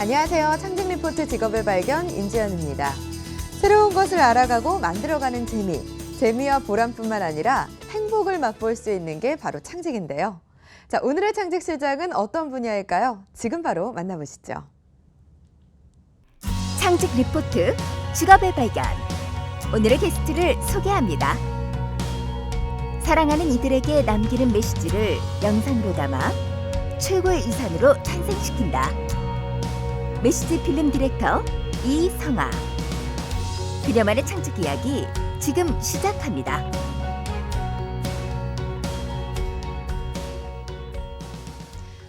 안녕하세요. 창직 리포트 직업의 발견 임지연입니다. 새로운 것을 알아가고 만들어가는 재미와 보람뿐만 아니라 행복을 맛볼 수 있는 게 바로 창직인데요. 자, 오늘의 창직 실장은 어떤 분야일까요? 지금 바로 만나보시죠. 창직 리포트 직업의 발견. 오늘의 게스트를 소개합니다. 사랑하는 이들에게 남기는 메시지를 영상으로 담아 최고의 유산으로 탄생시킨다. 메시지 필름 디렉터 이성아. 그녀만의 창직 이야기 지금 시작합니다.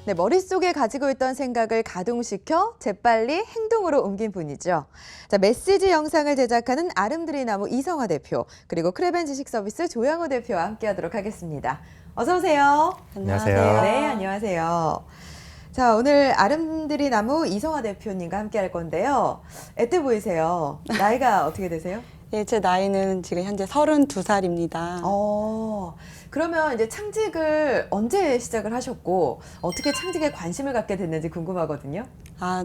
네, 머릿속에 가지고 있던 생각을 가동시켜 재빨리 행동으로 옮긴 분이죠. 자, 메시지 영상을 제작하는 아름드리 나무 이성아 대표, 그리고 크레벤 지식 서비스 조양호 대표와 함께하도록 하겠습니다. 어서 오세요. 안녕하세요. 네, 안녕하세요. 자, 오늘 아름드리 나무 이성아 대표님과 함께할 건데요. 애때 보이세요. 나이가 어떻게 되세요? 예, 제 나이는 지금 현재 32살입니다. 그러면 이제 창직을 언제 시작을 하셨고 어떻게 창직에 관심을 갖게 됐는지 궁금하거든요.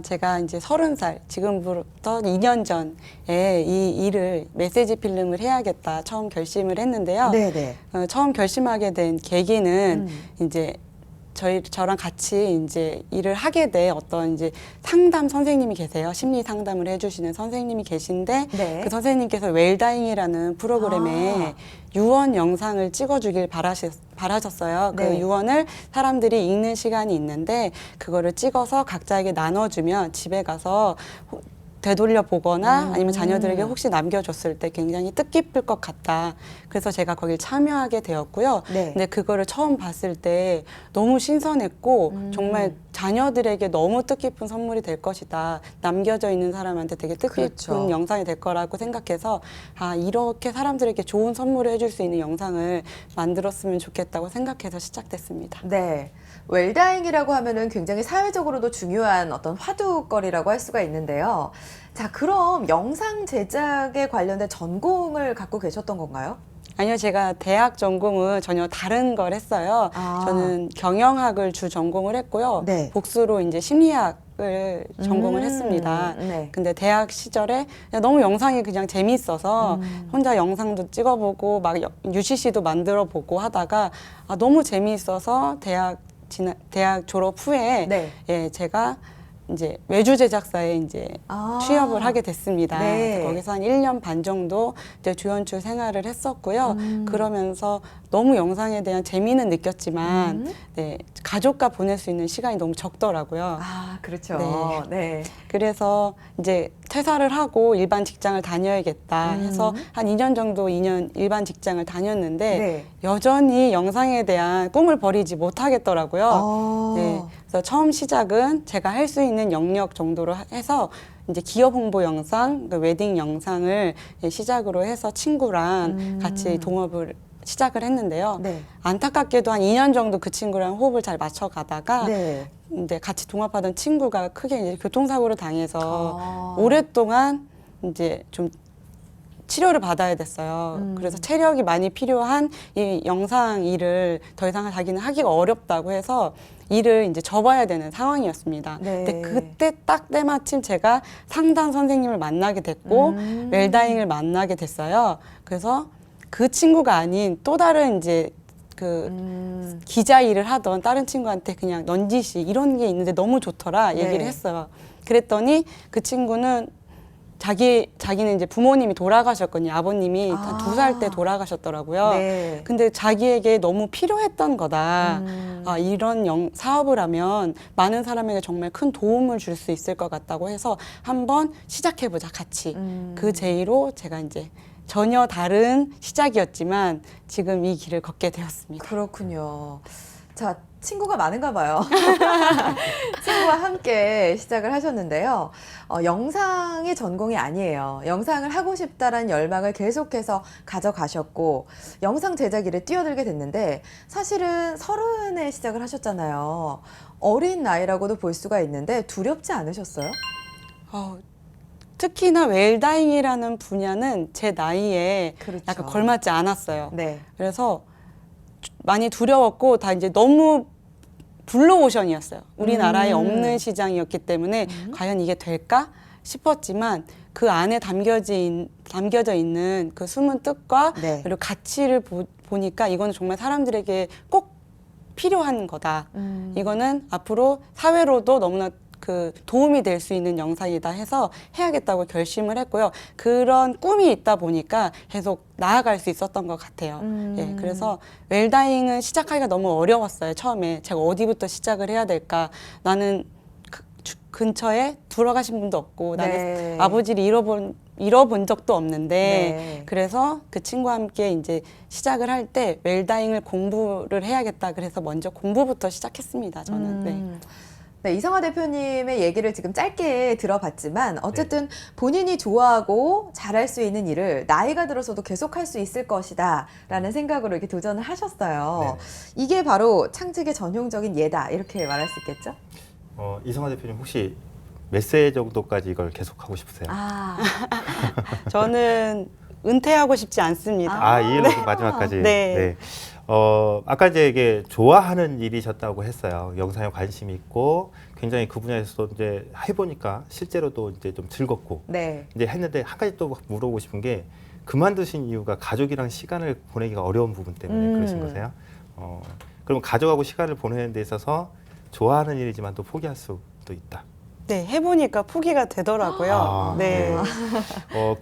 제가 이제 30살, 지금부터 2년 전에 이 일을 메시지 필름을 해야겠다 처음 결심을 했는데요. 네네. 처음 결심하게 된 계기는 이제 저랑 같이 이제 일을 하게 돼 어떤 이제 상담 선생님이 계세요. 심리 상담을 해주시는 선생님이 계신데 네. 그 선생님께서 웰다잉이라는 프로그램에 유언 영상을 찍어주길 바라셨어요. 네. 그 유언을 사람들이 읽는 시간이 있는데 그거를 찍어서 각자에게 나눠주면 집에 가서 되돌려 보거나 아니면 자녀들에게 혹시 남겨줬을 때 굉장히 뜻깊을 것 같다. 그래서 제가 거길 참여하게 되었고요. 네. 근데 그거를 처음 봤을 때 너무 신선했고 정말 자녀들에게 너무 뜻깊은 선물이 될 것이다. 남겨져 있는 사람한테 되게 뜻깊은 그렇죠. 영상이 될 거라고 생각해서 이렇게 사람들에게 좋은 선물을 해줄 수 있는 영상을 만들었으면 좋겠다고 생각해서 시작됐습니다. 네. 웰다잉이라고 하면은 굉장히 사회적으로도 중요한 어떤 화두거리라고 할 수가 있는데요. 자, 그럼 영상 제작에 관련된 전공을 갖고 계셨던 건가요? 아니요, 제가 대학 전공은 전혀 다른 걸 했어요. 저는 경영학을 주 전공을 했고요. 네. 복수로 이제 심리학을 전공을 했습니다. 네. 근데 대학 시절에 그냥 너무 영상이 그냥 재미있어서 혼자 영상도 찍어보고 막 UCC도 만들어보고 하다가 너무 재미있어서 대학 졸업 후에 네. 예, 제가 이제 외주 제작사에 이제 취업을 하게 됐습니다. 네. 그래서 거기서 한 1년 반 정도 이제 조연출 생활을 했었고요. 그러면서 너무 영상에 대한 재미는 느꼈지만 네, 가족과 보낼 수 있는 시간이 너무 적더라고요. 그렇죠. 네. 네. 그래서 이제 퇴사를 하고 일반 직장을 다녀야겠다 해서 한 2년 정도 일반 직장을 다녔는데 네. 여전히 영상에 대한 꿈을 버리지 못하겠더라고요. 네. 그래서 처음 시작은 제가 할 수 있는 영역 정도로 해서 이제 기업 홍보 영상, 웨딩 영상을 시작으로 해서 친구랑 같이 동업을 시작을 했는데요. 네. 안타깝게도 한 2년 정도 그 친구랑 호흡을 잘 맞춰가다가 네. 이제 같이 동업하던 친구가 크게 이제 교통사고를 당해서 오랫동안 이제 좀 치료를 받아야 됐어요. 그래서 체력이 많이 필요한 이 영상 일을 더 이상 자기는 하기가 어렵다고 해서 일을 이제 접어야 되는 상황이었습니다. 네. 근데 그때 딱 때마침 제가 상담 선생님을 만나게 됐고 웰다잉을 만나게 됐어요. 그래서 그 친구가 아닌 또 다른 이제 기자 일을 하던 다른 친구한테 그냥 넌지시 이런 게 있는데 너무 좋더라 얘기를 네. 했어요. 그랬더니 그 친구는 자기는 이제 부모님이 돌아가셨거든요. 아버님이 한 2살 때 돌아가셨더라고요. 네. 근데 자기에게 너무 필요했던 거다. 이런 사업을 하면 많은 사람에게 정말 큰 도움을 줄 수 있을 것 같다고 해서 한번 시작해보자, 같이. 그 제의로 제가 이제 전혀 다른 시작이었지만 지금 이 길을 걷게 되었습니다. 그렇군요. 자, 친구가 많은가 봐요. 친구와 함께 시작을 하셨는데요. 영상이 전공이 아니에요. 영상을 하고 싶다라는 열망을 계속해서 가져가셨고 영상 제작 일에 뛰어들게 됐는데 사실은 30에 시작을 하셨잖아요. 어린 나이라고도 볼 수가 있는데 두렵지 않으셨어요? 특히나 웰다잉이라는 분야는 제 나이에 그렇죠. 약간 걸맞지 않았어요. 네. 그래서 많이 두려웠고 다 이제 너무 블루오션이었어요. 우리나라에 음. 없는 시장이었기 때문에 과연 이게 될까 싶었지만 그 안에 담겨져 있는 그 숨은 뜻과 네. 그리고 가치를 보니까 이거는 정말 사람들에게 꼭 필요한 거다. 이거는 앞으로 사회로도 너무나 그 도움이 될 수 있는 영상이다 해서 해야겠다고 결심을 했고요. 그런 꿈이 있다 보니까 계속 나아갈 수 있었던 것 같아요. 예, 그래서 웰다잉은 시작하기가 너무 어려웠어요. 처음에 제가 어디부터 시작을 해야 될까? 나는 근처에 들어가신 분도 없고 나는 네. 아버지를 잃어본 적도 없는데 네. 그래서 그 친구와 함께 이제 시작을 할 때 웰다잉을 공부를 해야겠다. 그래서 먼저 공부부터 시작했습니다. 저는. 네. 네, 이성화 대표님의 얘기를 지금 짧게 들어봤지만 네. 어쨌든 본인이 좋아하고 잘할 수 있는 일을 나이가 들어서도 계속할 수 있을 것이다 라는 생각으로 이렇게 도전을 하셨어요. 네네. 이게 바로 창직의 전형적인 예다 이렇게 말할 수 있겠죠? 이성화 대표님 혹시 몇 세 정도까지 이걸 계속하고 싶으세요? 아, 저는 은퇴하고 싶지 않습니다. 이 일로 마지막까지. 네. 아까 이제 이게 좋아하는 일이셨다고 했어요. 영상에 관심이 있고 굉장히 그 분야에서도 이제 해보니까 실제로도 이제 좀 즐겁고 네. 이제 했는데 한 가지 또 물어보고 싶은 게 그만두신 이유가 가족이랑 시간을 보내기가 어려운 부분 때문에 그러신 거세요? 그럼 가족하고 시간을 보내는 데 있어서 좋아하는 일이지만 또 포기할 수도 있다. 네, 해보니까 포기가 되더라고요. 네.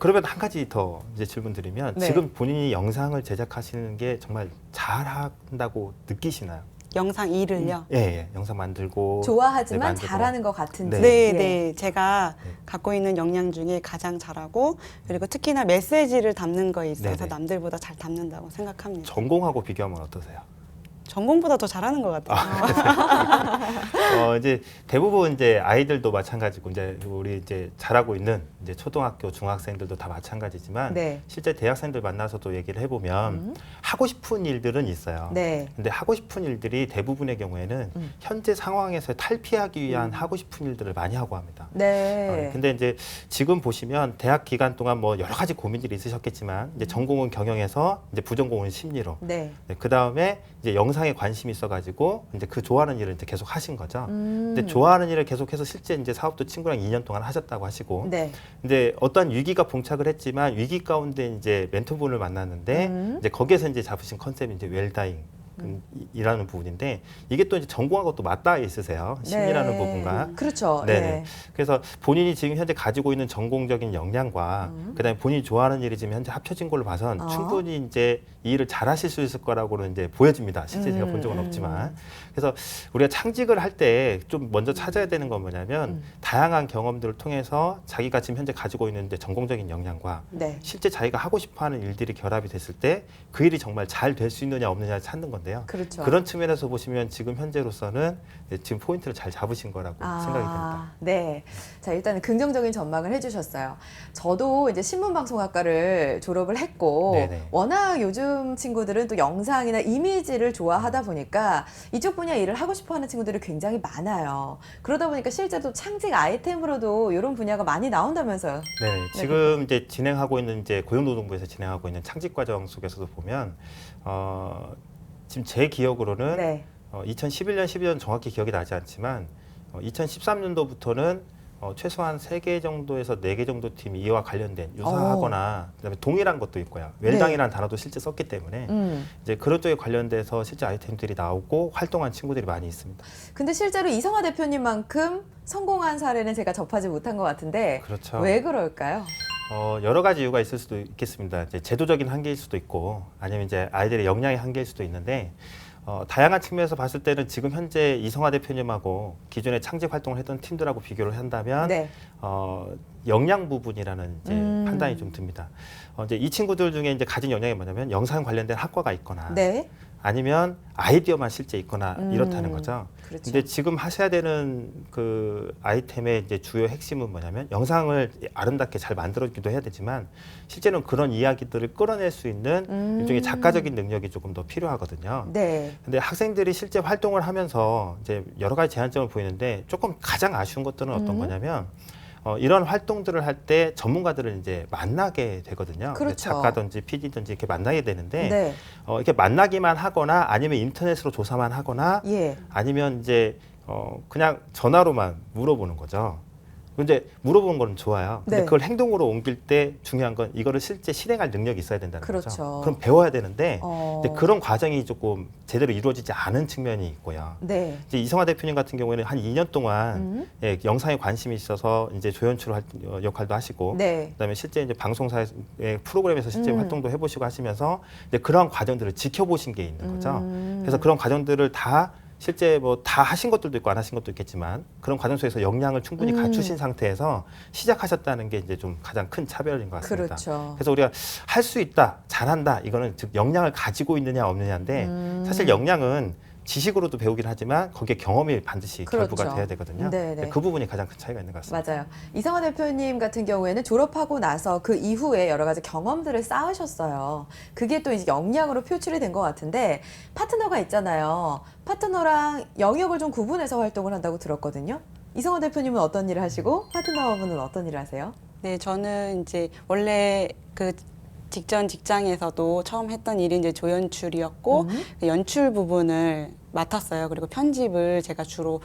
그러면 한 가지 더 이제 질문 드리면 네. 지금 본인이 영상을 제작하시는 게 정말 잘한다고 느끼시나요? 영상 일을요. 예, 영상 만들고 좋아하지만 네, 만들고. 잘하는 것 같은지. 네, 예. 네. 제가 네. 갖고 있는 역량 중에 가장 잘하고 그리고 특히나 메시지를 담는 거에 있어서 네네. 남들보다 잘 담는다고 생각합니다. 전공하고 비교하면 어떠세요? 전공보다 더 잘하는 것 같아요. 이제 대부분 이제 아이들도 마찬가지고 이제 우리 이제 잘하고 있는 이제 초등학교 중학생들도 다 마찬가지지만 네. 실제 대학생들 만나서도 얘기를 해보면 하고 싶은 일들은 있어요. 네. 근데 하고 싶은 일들이 대부분의 경우에는 현재 상황에서 탈피하기 위한 하고 싶은 일들을 많이 하고 합니다. 네. 근데 이제 지금 보시면 대학 기간 동안 뭐 여러 가지 고민들이 있으셨겠지만 이제 전공은 경영에서 이제 부전공은 심리로 네. 그 다음에 이제 영상에 관심이 있어가지고 이제 그 좋아하는 일을 이제 계속 하신 거죠. 음. 근데 좋아하는 일을 계속해서 실제 이제 사업도 친구랑 2년 동안 하셨다고 하시고, 네. 근데 어떤 위기가 봉착을 했지만 위기 가운데 이제 멘토분을 만났는데 이제 거기에서 이제 잡으신 컨셉이 이제 웰다잉. 이라는 부분인데 이게 또 이제 전공하고 또 맞닿아 있으세요. 심리라는 네. 부분과. 그렇죠. 네네. 네. 그래서 본인이 지금 현재 가지고 있는 전공적인 역량과 그다음에 본인이 좋아하는 일이 지금 현재 합쳐진 걸로 봐선 충분히 이제 이 일을 잘하실 수 있을 거라고는 이제 보여집니다. 실제 제가 본 적은 없지만. 그래서 우리가 창직을 할 때 좀 먼저 찾아야 되는 건 뭐냐면 다양한 경험들을 통해서 자기가 지금 현재 가지고 있는 이제 전공적인 역량과 네. 실제 자기가 하고 싶어하는 일들이 결합이 됐을 때 그 일이 정말 잘 될 수 있느냐 없느냐를 찾는 건데요. 그렇죠. 그런 측면에서 보시면 지금 현재로서는 지금 포인트를 잘 잡으신 거라고 생각이 됩니다. 네. 자, 일단은 긍정적인 전망을 해주셨어요. 저도 이제 신문방송학과를 졸업을 했고, 네네. 워낙 요즘 친구들은 또 영상이나 이미지를 좋아하다 보니까 이쪽 분야 일을 하고 싶어 하는 친구들이 굉장히 많아요. 그러다 보니까 실제로 창직 아이템으로도 이런 분야가 많이 나온다면서요. 네, 지금 이제 진행하고 있는 이제 고용노동부에서 진행하고 있는 창직 과정 속에서도 보면 지금 제 기억으로는 네. 2011년, 12년 정확히 기억이 나지 않지만 2013년도부터는 최소한 3개 정도에서 4개 정도 팀이 이와 관련된 유사하거나 그다음에 동일한 것도 있고요. 웰당이라는 단어도 실제 썼기 때문에 이제 그런 쪽에 관련돼서 실제 아이템들이 나오고 활동한 친구들이 많이 있습니다. 근데 실제로 이성화 대표님만큼 성공한 사례는 제가 접하지 못한 것 같은데 그렇죠. 왜 그럴까요? 여러 가지 이유가 있을 수도 있겠습니다. 이제 제도적인 한계일 수도 있고 아니면 이제 아이들의 역량의 한계일 수도 있는데 다양한 측면에서 봤을 때는 지금 현재 이성화 대표님하고 기존에 창직 활동을 했던 팀들하고 비교를 한다면 네. 역량 부분이라는 이제 판단이 좀 듭니다. 이제 이 친구들 중에 이제 가진 역량이 뭐냐면 영상 관련된 학과가 있거나 네. 아니면 아이디어만 실제 있거나 이렇다는 거죠. 그렇죠. 근데 지금 하셔야 되는 그 아이템의 이제 주요 핵심은 뭐냐면 영상을 아름답게 잘 만들어주기도 해야 되지만 실제는 그런 이야기들을 끌어낼 수 있는 일종의 작가적인 능력이 조금 더 필요하거든요. 네. 근데 학생들이 실제 활동을 하면서 이제 여러 가지 제한점을 보이는데 조금 가장 아쉬운 것들은 어떤 거냐면 이런 활동들을 할 때 전문가들을 이제 만나게 되거든요. 그렇죠. 작가든지 PD든지 이렇게 만나게 되는데 네. 이렇게 만나기만 하거나 아니면 인터넷으로 조사만 하거나 예. 아니면 이제 그냥 전화로만 물어보는 거죠. 근데 물어보는 건 좋아요. 근데 네. 그걸 행동으로 옮길 때 중요한 건 이거를 실제 실행할 능력이 있어야 된다는 그렇죠. 거죠. 그럼 배워야 되는데 어. 근데 그런 과정이 조금 제대로 이루어지지 않은 측면이 있고요. 네. 이제 이성화 대표님 같은 경우에는 한 2년 동안 예, 영상에 관심이 있어서 이제 조연출 역할도 하시고 네. 그다음에 실제 이제 방송사의 프로그램에서 실제 음. 활동도 해보시고 하시면서 이제 그런 과정들을 지켜보신 게 있는 거죠. 음. 그래서 그런 과정들을 다 실제 뭐 다 하신 것들도 있고 안 하신 것도 있겠지만 그런 과정 속에서 역량을 충분히 갖추신 상태에서 시작하셨다는 게 이제 좀 가장 큰 차별인 것 같습니다. 그렇죠. 그래서 우리가 할 수 있다, 잘한다 이거는 즉 역량을 가지고 있느냐 없느냐인데 사실 역량은 지식으로도 배우긴 하지만 거기에 경험이 반드시 그렇죠. 결부가 돼야 되거든요. 네네. 그 부분이 가장 큰 차이가 있는 것 같습니다. 맞아요. 이성화 대표님 같은 경우에는 졸업하고 나서 그 이후에 여러 가지 경험들을 쌓으셨어요. 그게 또 이제 역량으로 표출이 된 것 같은데 파트너가 있잖아요. 파트너랑 영역을 좀 구분해서 활동을 한다고 들었거든요. 이성화 대표님은 어떤 일을 하시고 파트너분은 어떤 일을 하세요? 네, 저는 이제 원래 그 직전 직장에서도 처음 했던 일이 이제 조연출이었고 그 연출 부분을 맡았어요. 그리고 편집을 제가 주로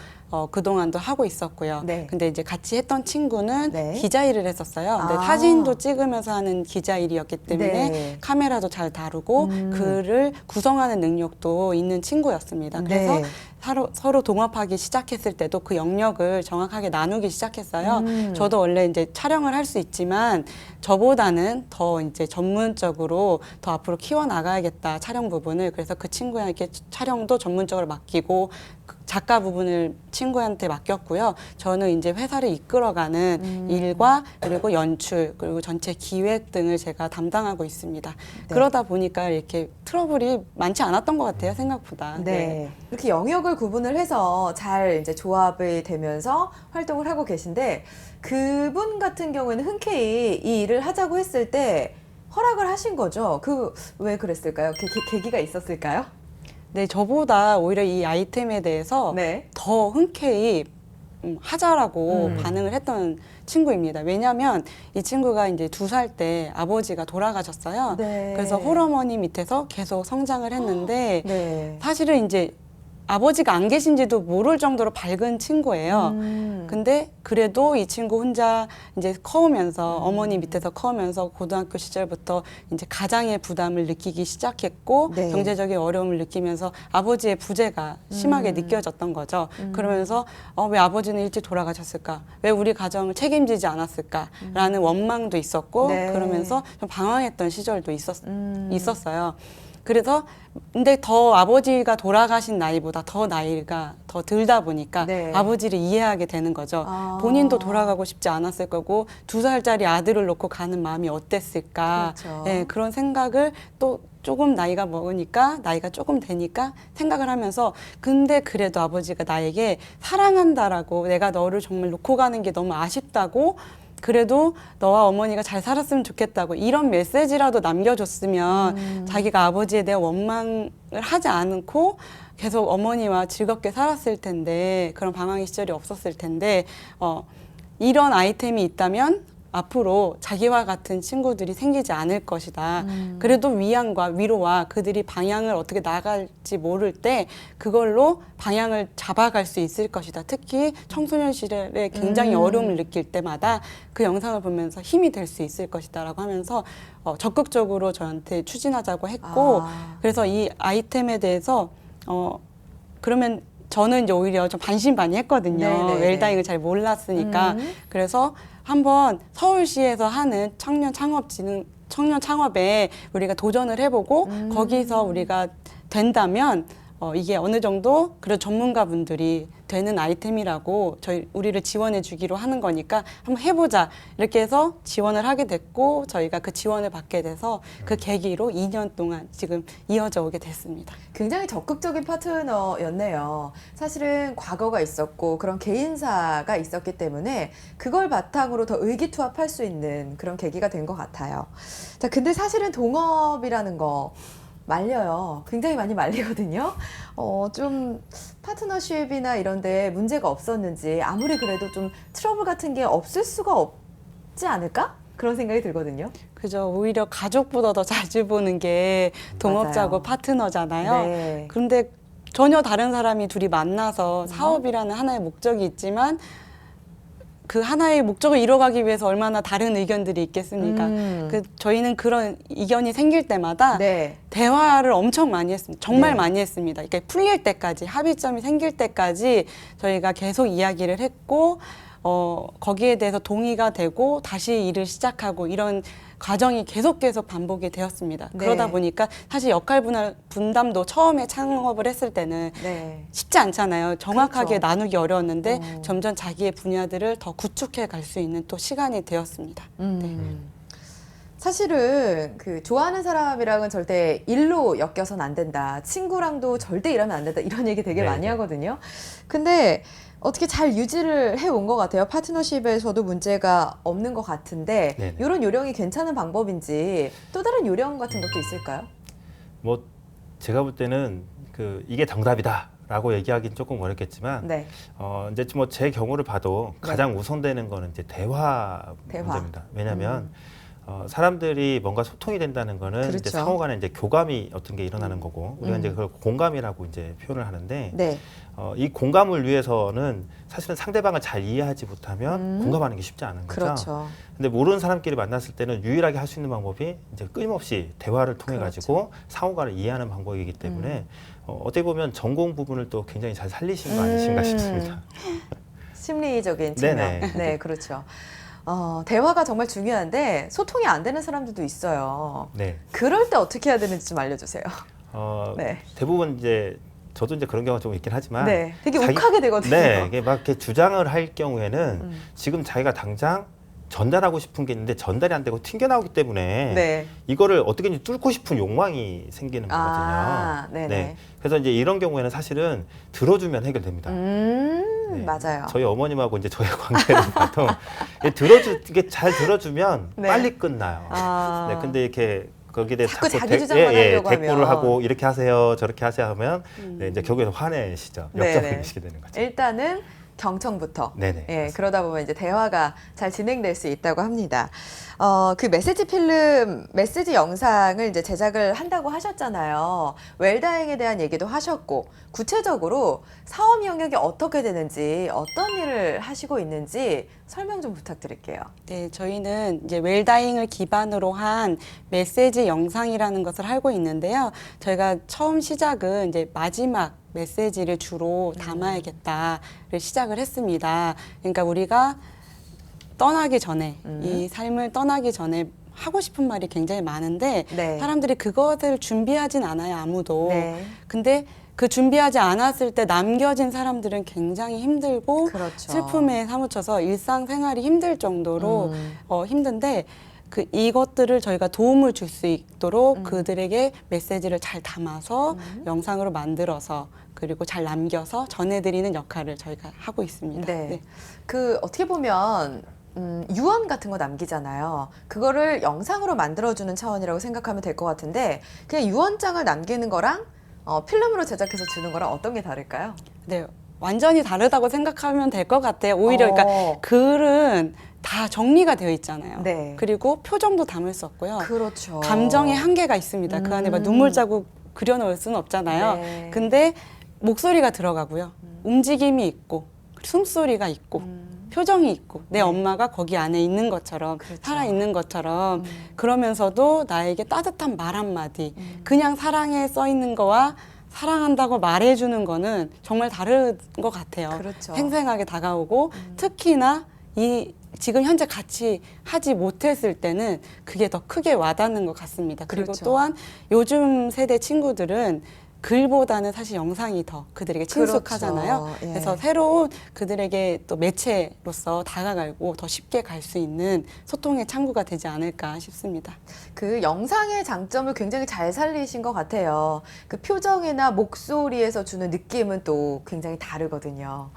그동안도 하고 있었고요. 네. 근데 이제 같이 했던 친구는 네. 기자 일을 했었어요. 근데 아. 사진도 찍으면서 하는 기자 일이었기 때문에 네. 카메라도 잘 다루고 글을 구성하는 능력도 있는 친구였습니다. 그래서 네. 서로 동업하기 시작했을 때도 그 영역을 정확하게 나누기 시작했어요. 저도 원래 이제 촬영을 할 수 있지만 저보다는 더 이제 전문적으로 더 앞으로 키워나가야겠다, 촬영 부분을. 그래서 그 친구에게 촬영도 전문적으로 맡기고 그 작가 부분을 친구한테 맡겼고요. 저는 이제 회사를 이끌어가는 일과 그리고 연출 그리고 전체 기획 등을 제가 담당하고 있습니다. 네. 그러다 보니까 이렇게 트러블이 많지 않았던 것 같아요, 생각보다. 네. 이렇게 영역을 구분을 해서 잘 이제 조합이 되면서 활동을 하고 계신데 그분 같은 경우에는 흔쾌히 이 일을 하자고 했을 때 허락을 하신 거죠. 왜 그랬을까요? 계기가 있었을까요? 네, 저보다 오히려 이 아이템에 대해서 네. 더 흔쾌히 하자라고 음. 반응을 했던 친구입니다. 왜냐하면 이 친구가 이제 2살 때 아버지가 돌아가셨어요. 네. 그래서 홀어머니 밑에서 계속 성장을 했는데 네. 사실은 이제 아버지가 안 계신지도 모를 정도로 밝은 친구예요. 근데 그래도 이 친구 혼자 이제 커오면서 어머니 밑에서 커오면서 고등학교 시절부터 이제 가장의 부담을 느끼기 시작했고 네. 경제적인 어려움을 느끼면서 아버지의 부재가 심하게 느껴졌던 거죠. 그러면서 왜 아버지는 일찍 돌아가셨을까? 왜 우리 가정을 책임지지 않았을까?라는 원망도 있었고 네. 그러면서 좀 방황했던 시절도 있었어요. 그래서 근데 더 아버지가 돌아가신 나이보다 더 나이가 더 들다 보니까 네. 아버지를 이해하게 되는 거죠. 아. 본인도 돌아가고 싶지 않았을 거고 2살짜리 아들을 놓고 가는 마음이 어땠을까. 그렇죠. 네, 그런 생각을 또 조금 나이가 먹으니까 나이가 조금 되니까 생각을 하면서 근데 그래도 아버지가 나에게 사랑한다라고 내가 너를 정말 놓고 가는 게 너무 아쉽다고 그래도 너와 어머니가 잘 살았으면 좋겠다고 이런 메시지라도 남겨줬으면 자기가 아버지에 대한 원망을 하지 않고 계속 어머니와 즐겁게 살았을 텐데 그런 방황의 시절이 없었을 텐데 이런 아이템이 있다면 앞으로 자기와 같은 친구들이 생기지 않을 것이다. 그래도 위안과 위로와 그들이 방향을 어떻게 나갈지 모를 때 그걸로 방향을 잡아갈 수 있을 것이다. 특히 청소년 시절에 굉장히 어려움을 느낄 때마다 그 영상을 보면서 힘이 될 수 있을 것이다 라고 하면서 적극적으로 저한테 추진하자고 했고 그래서 이 아이템에 대해서 그러면 저는 이제 오히려 좀 반신반의했거든요. 네네네. 웰다잉을 잘 몰랐으니까. 그래서 한번 서울시에서 하는 청년 창업에 우리가 도전을 해보고 거기서 우리가 된다면 이게 어느 정도 그런 전문가분들이 되는 아이템이라고 우리를 지원해 주기로 하는 거니까 한번 해보자 이렇게 해서 지원을 하게 됐고 저희가 그 지원을 받게 돼서 그 계기로 2년 동안 지금 이어져 오게 됐습니다. 굉장히 적극적인 파트너였네요. 사실은 과거가 있었고 그런 개인사가 있었기 때문에 그걸 바탕으로 더 의기투합할 수 있는 그런 계기가 된 것 같아요. 자, 근데 사실은 동업이라는 거 말려요. 굉장히 많이 말리거든요. 좀 파트너십이나 이런 데 문제가 없었는지 아무리 그래도 좀 트러블 같은 게 없을 수가 없지 않을까? 그런 생각이 들거든요. 그죠. 오히려 가족보다 더 자주 보는 게 동업자고 맞아요. 파트너잖아요. 네. 그런데 전혀 다른 사람이 둘이 만나서 사업이라는 하나의 목적이 있지만 그 하나의 목적을 이뤄가기 위해서 얼마나 다른 의견들이 있겠습니까? 저희는 그런 이견이 생길 때마다 네. 대화를 엄청 많이 했습니다. 정말 네. 많이 했습니다. 이게 풀릴 때까지, 합의점이 생길 때까지 저희가 계속 이야기를 했고, 거기에 대해서 동의가 되고 다시 일을 시작하고 이런 과정이 계속 반복이 되었습니다. 네. 그러다 보니까 사실 역할 분담도 처음에 창업을 했을 때는 네. 쉽지 않잖아요. 정확하게 그렇죠. 나누기 어려웠는데 점점 자기의 분야들을 더 구축해 갈 수 있는 또 시간이 되었습니다. 사실은 그 좋아하는 사람이랑은 절대 일로 엮여서는 안 된다. 친구랑도 절대 일하면 안 된다. 이런 얘기 되게 네, 많이 네. 하거든요. 근데 어떻게 잘 유지를 해온 것 같아요. 파트너십에서도 문제가 없는 것 같은데 네, 네. 이런 요령이 괜찮은 방법인지 또 다른 요령 같은 것도 있을까요? 뭐 제가 볼 때는 이게 정답이다라고 얘기하기는 조금 어렵겠지만 네. 이제 뭐 제 경우를 봐도 가장 우선되는 거는 이제 대화 대화. 문제입니다. 왜냐하면 사람들이 뭔가 소통이 된다는 거는 그렇죠. 이제 상호간에 이제 교감이 어떤 게 일어나는 거고 우리가 이제 그걸 공감이라고 이제 표현을 하는데 네. 이 공감을 위해서는 사실은 상대방을 잘 이해하지 못하면 공감하는 게 쉽지 않은 거죠. 그렇죠. 근데 모르는 사람끼리 만났을 때는 유일하게 할 수 있는 방법이 이제 끊임없이 대화를 통해 가지고 그렇죠. 상호간을 이해하는 방법이기 때문에 어떻게 보면 전공 부분을 또 굉장히 잘 살리신 거 아니신가 싶습니다. 심리적인 측면. 네네. 네, 그렇죠. 대화가 정말 중요한데 소통이 안 되는 사람들도 있어요. 네. 그럴 때 어떻게 해야 되는지 좀 알려주세요. 네. 대부분 이제 저도 이제 그런 경우가 좀 있긴 하지만 네, 되게 욱하게 되거든요. 네, 이게 막 이렇게 주장을 할 경우에는 지금 자기가 당장 전달하고 싶은 게 있는데 전달이 안 되고 튕겨나오기 때문에 네. 이거를 어떻게든지 뚫고 싶은 욕망이 생기는 거거든요. 아, 네네. 네. 그래서 이제 이런 경우에는 사실은 들어주면 해결됩니다. 네. 맞아요. 저희 어머님하고 이제 저의 관계를 봐도 이게 잘 들어주면 네. 빨리 끝나요. 아. 네, 근데 이렇게 거기에 대해 자꾸 자기 주장만 하려고 대꾸를 하면. 하고 이렇게 하세요, 저렇게 하세요 하면 네, 이제 결국에는 화내시죠. 네네. 역적이시게 되는 거죠. 일단은 경청부터. 네네. 예, 그러다 보면 이제 대화가 잘 진행될 수 있다고 합니다. 그 메시지 필름, 메시지 영상을 이제 제작을 한다고 하셨잖아요. 웰다잉에 대한 얘기도 하셨고, 구체적으로 사업 영역이 어떻게 되는지, 어떤 일을 하시고 있는지 설명 좀 부탁드릴게요. 네, 저희는 이제 웰다잉을 기반으로 한 메시지 영상이라는 것을 하고 있는데요. 저희가 처음 시작은 이제 마지막 메시지를 주로 담아야겠다를 시작을 했습니다. 그러니까 우리가 떠나기 전에, 이 삶을 떠나기 전에 하고 싶은 말이 굉장히 많은데 네. 사람들이 그것을 준비하진 않아요, 아무도. 네. 근데 그 준비하지 않았을 때 남겨진 사람들은 굉장히 힘들고 그렇죠. 슬픔에 사무쳐서 일상생활이 힘들 정도로 힘든데 이것들을 저희가 도움을 줄 수 있도록 그들에게 메시지를 잘 담아서 영상으로 만들어서 그리고 잘 남겨서 전해드리는 역할을 저희가 하고 있습니다. 네. 그 어떻게 보면 유언 같은 거 남기잖아요. 그거를 영상으로 만들어주는 차원이라고 생각하면 될 것 같은데 그냥 유언장을 남기는 거랑 필름으로 제작해서 주는 거랑 어떤 게 다를까요? 네, 완전히 다르다고 생각하면 될 것 같아요. 오히려 그러니까 글은 다 정리가 되어 있잖아요. 네. 그리고 표정도 담을 수 없고요. 그렇죠. 감정의 한계가 있습니다. 그 안에 막 눈물 자국 그려놓을 수는 없잖아요. 네. 근데 목소리가 들어가고요. 움직임이 있고 숨소리가 있고 표정이 있고 내 엄마가 거기 안에 있는 것처럼 그렇죠. 살아있는 것처럼 그러면서도 나에게 따뜻한 말 한마디 그냥 사랑해 써 있는 거와 사랑한다고 말해주는 거는 정말 다른 것 같아요. 그렇죠. 생생하게 다가오고 특히나 지금 현재 같이 하지 못했을 때는 그게 더 크게 와닿는 것 같습니다. 그리고 그렇죠. 또한 요즘 세대 친구들은 글보다는 사실 영상이 더 그들에게 친숙하잖아요. 그렇죠. 예. 그래서 새로운 그들에게 또 매체로서 다가가고 더 쉽게 갈 수 있는 소통의 창구가 되지 않을까 싶습니다. 그 영상의 장점을 굉장히 잘 살리신 것 같아요. 그 표정이나 목소리에서 주는 느낌은 또 굉장히 다르거든요.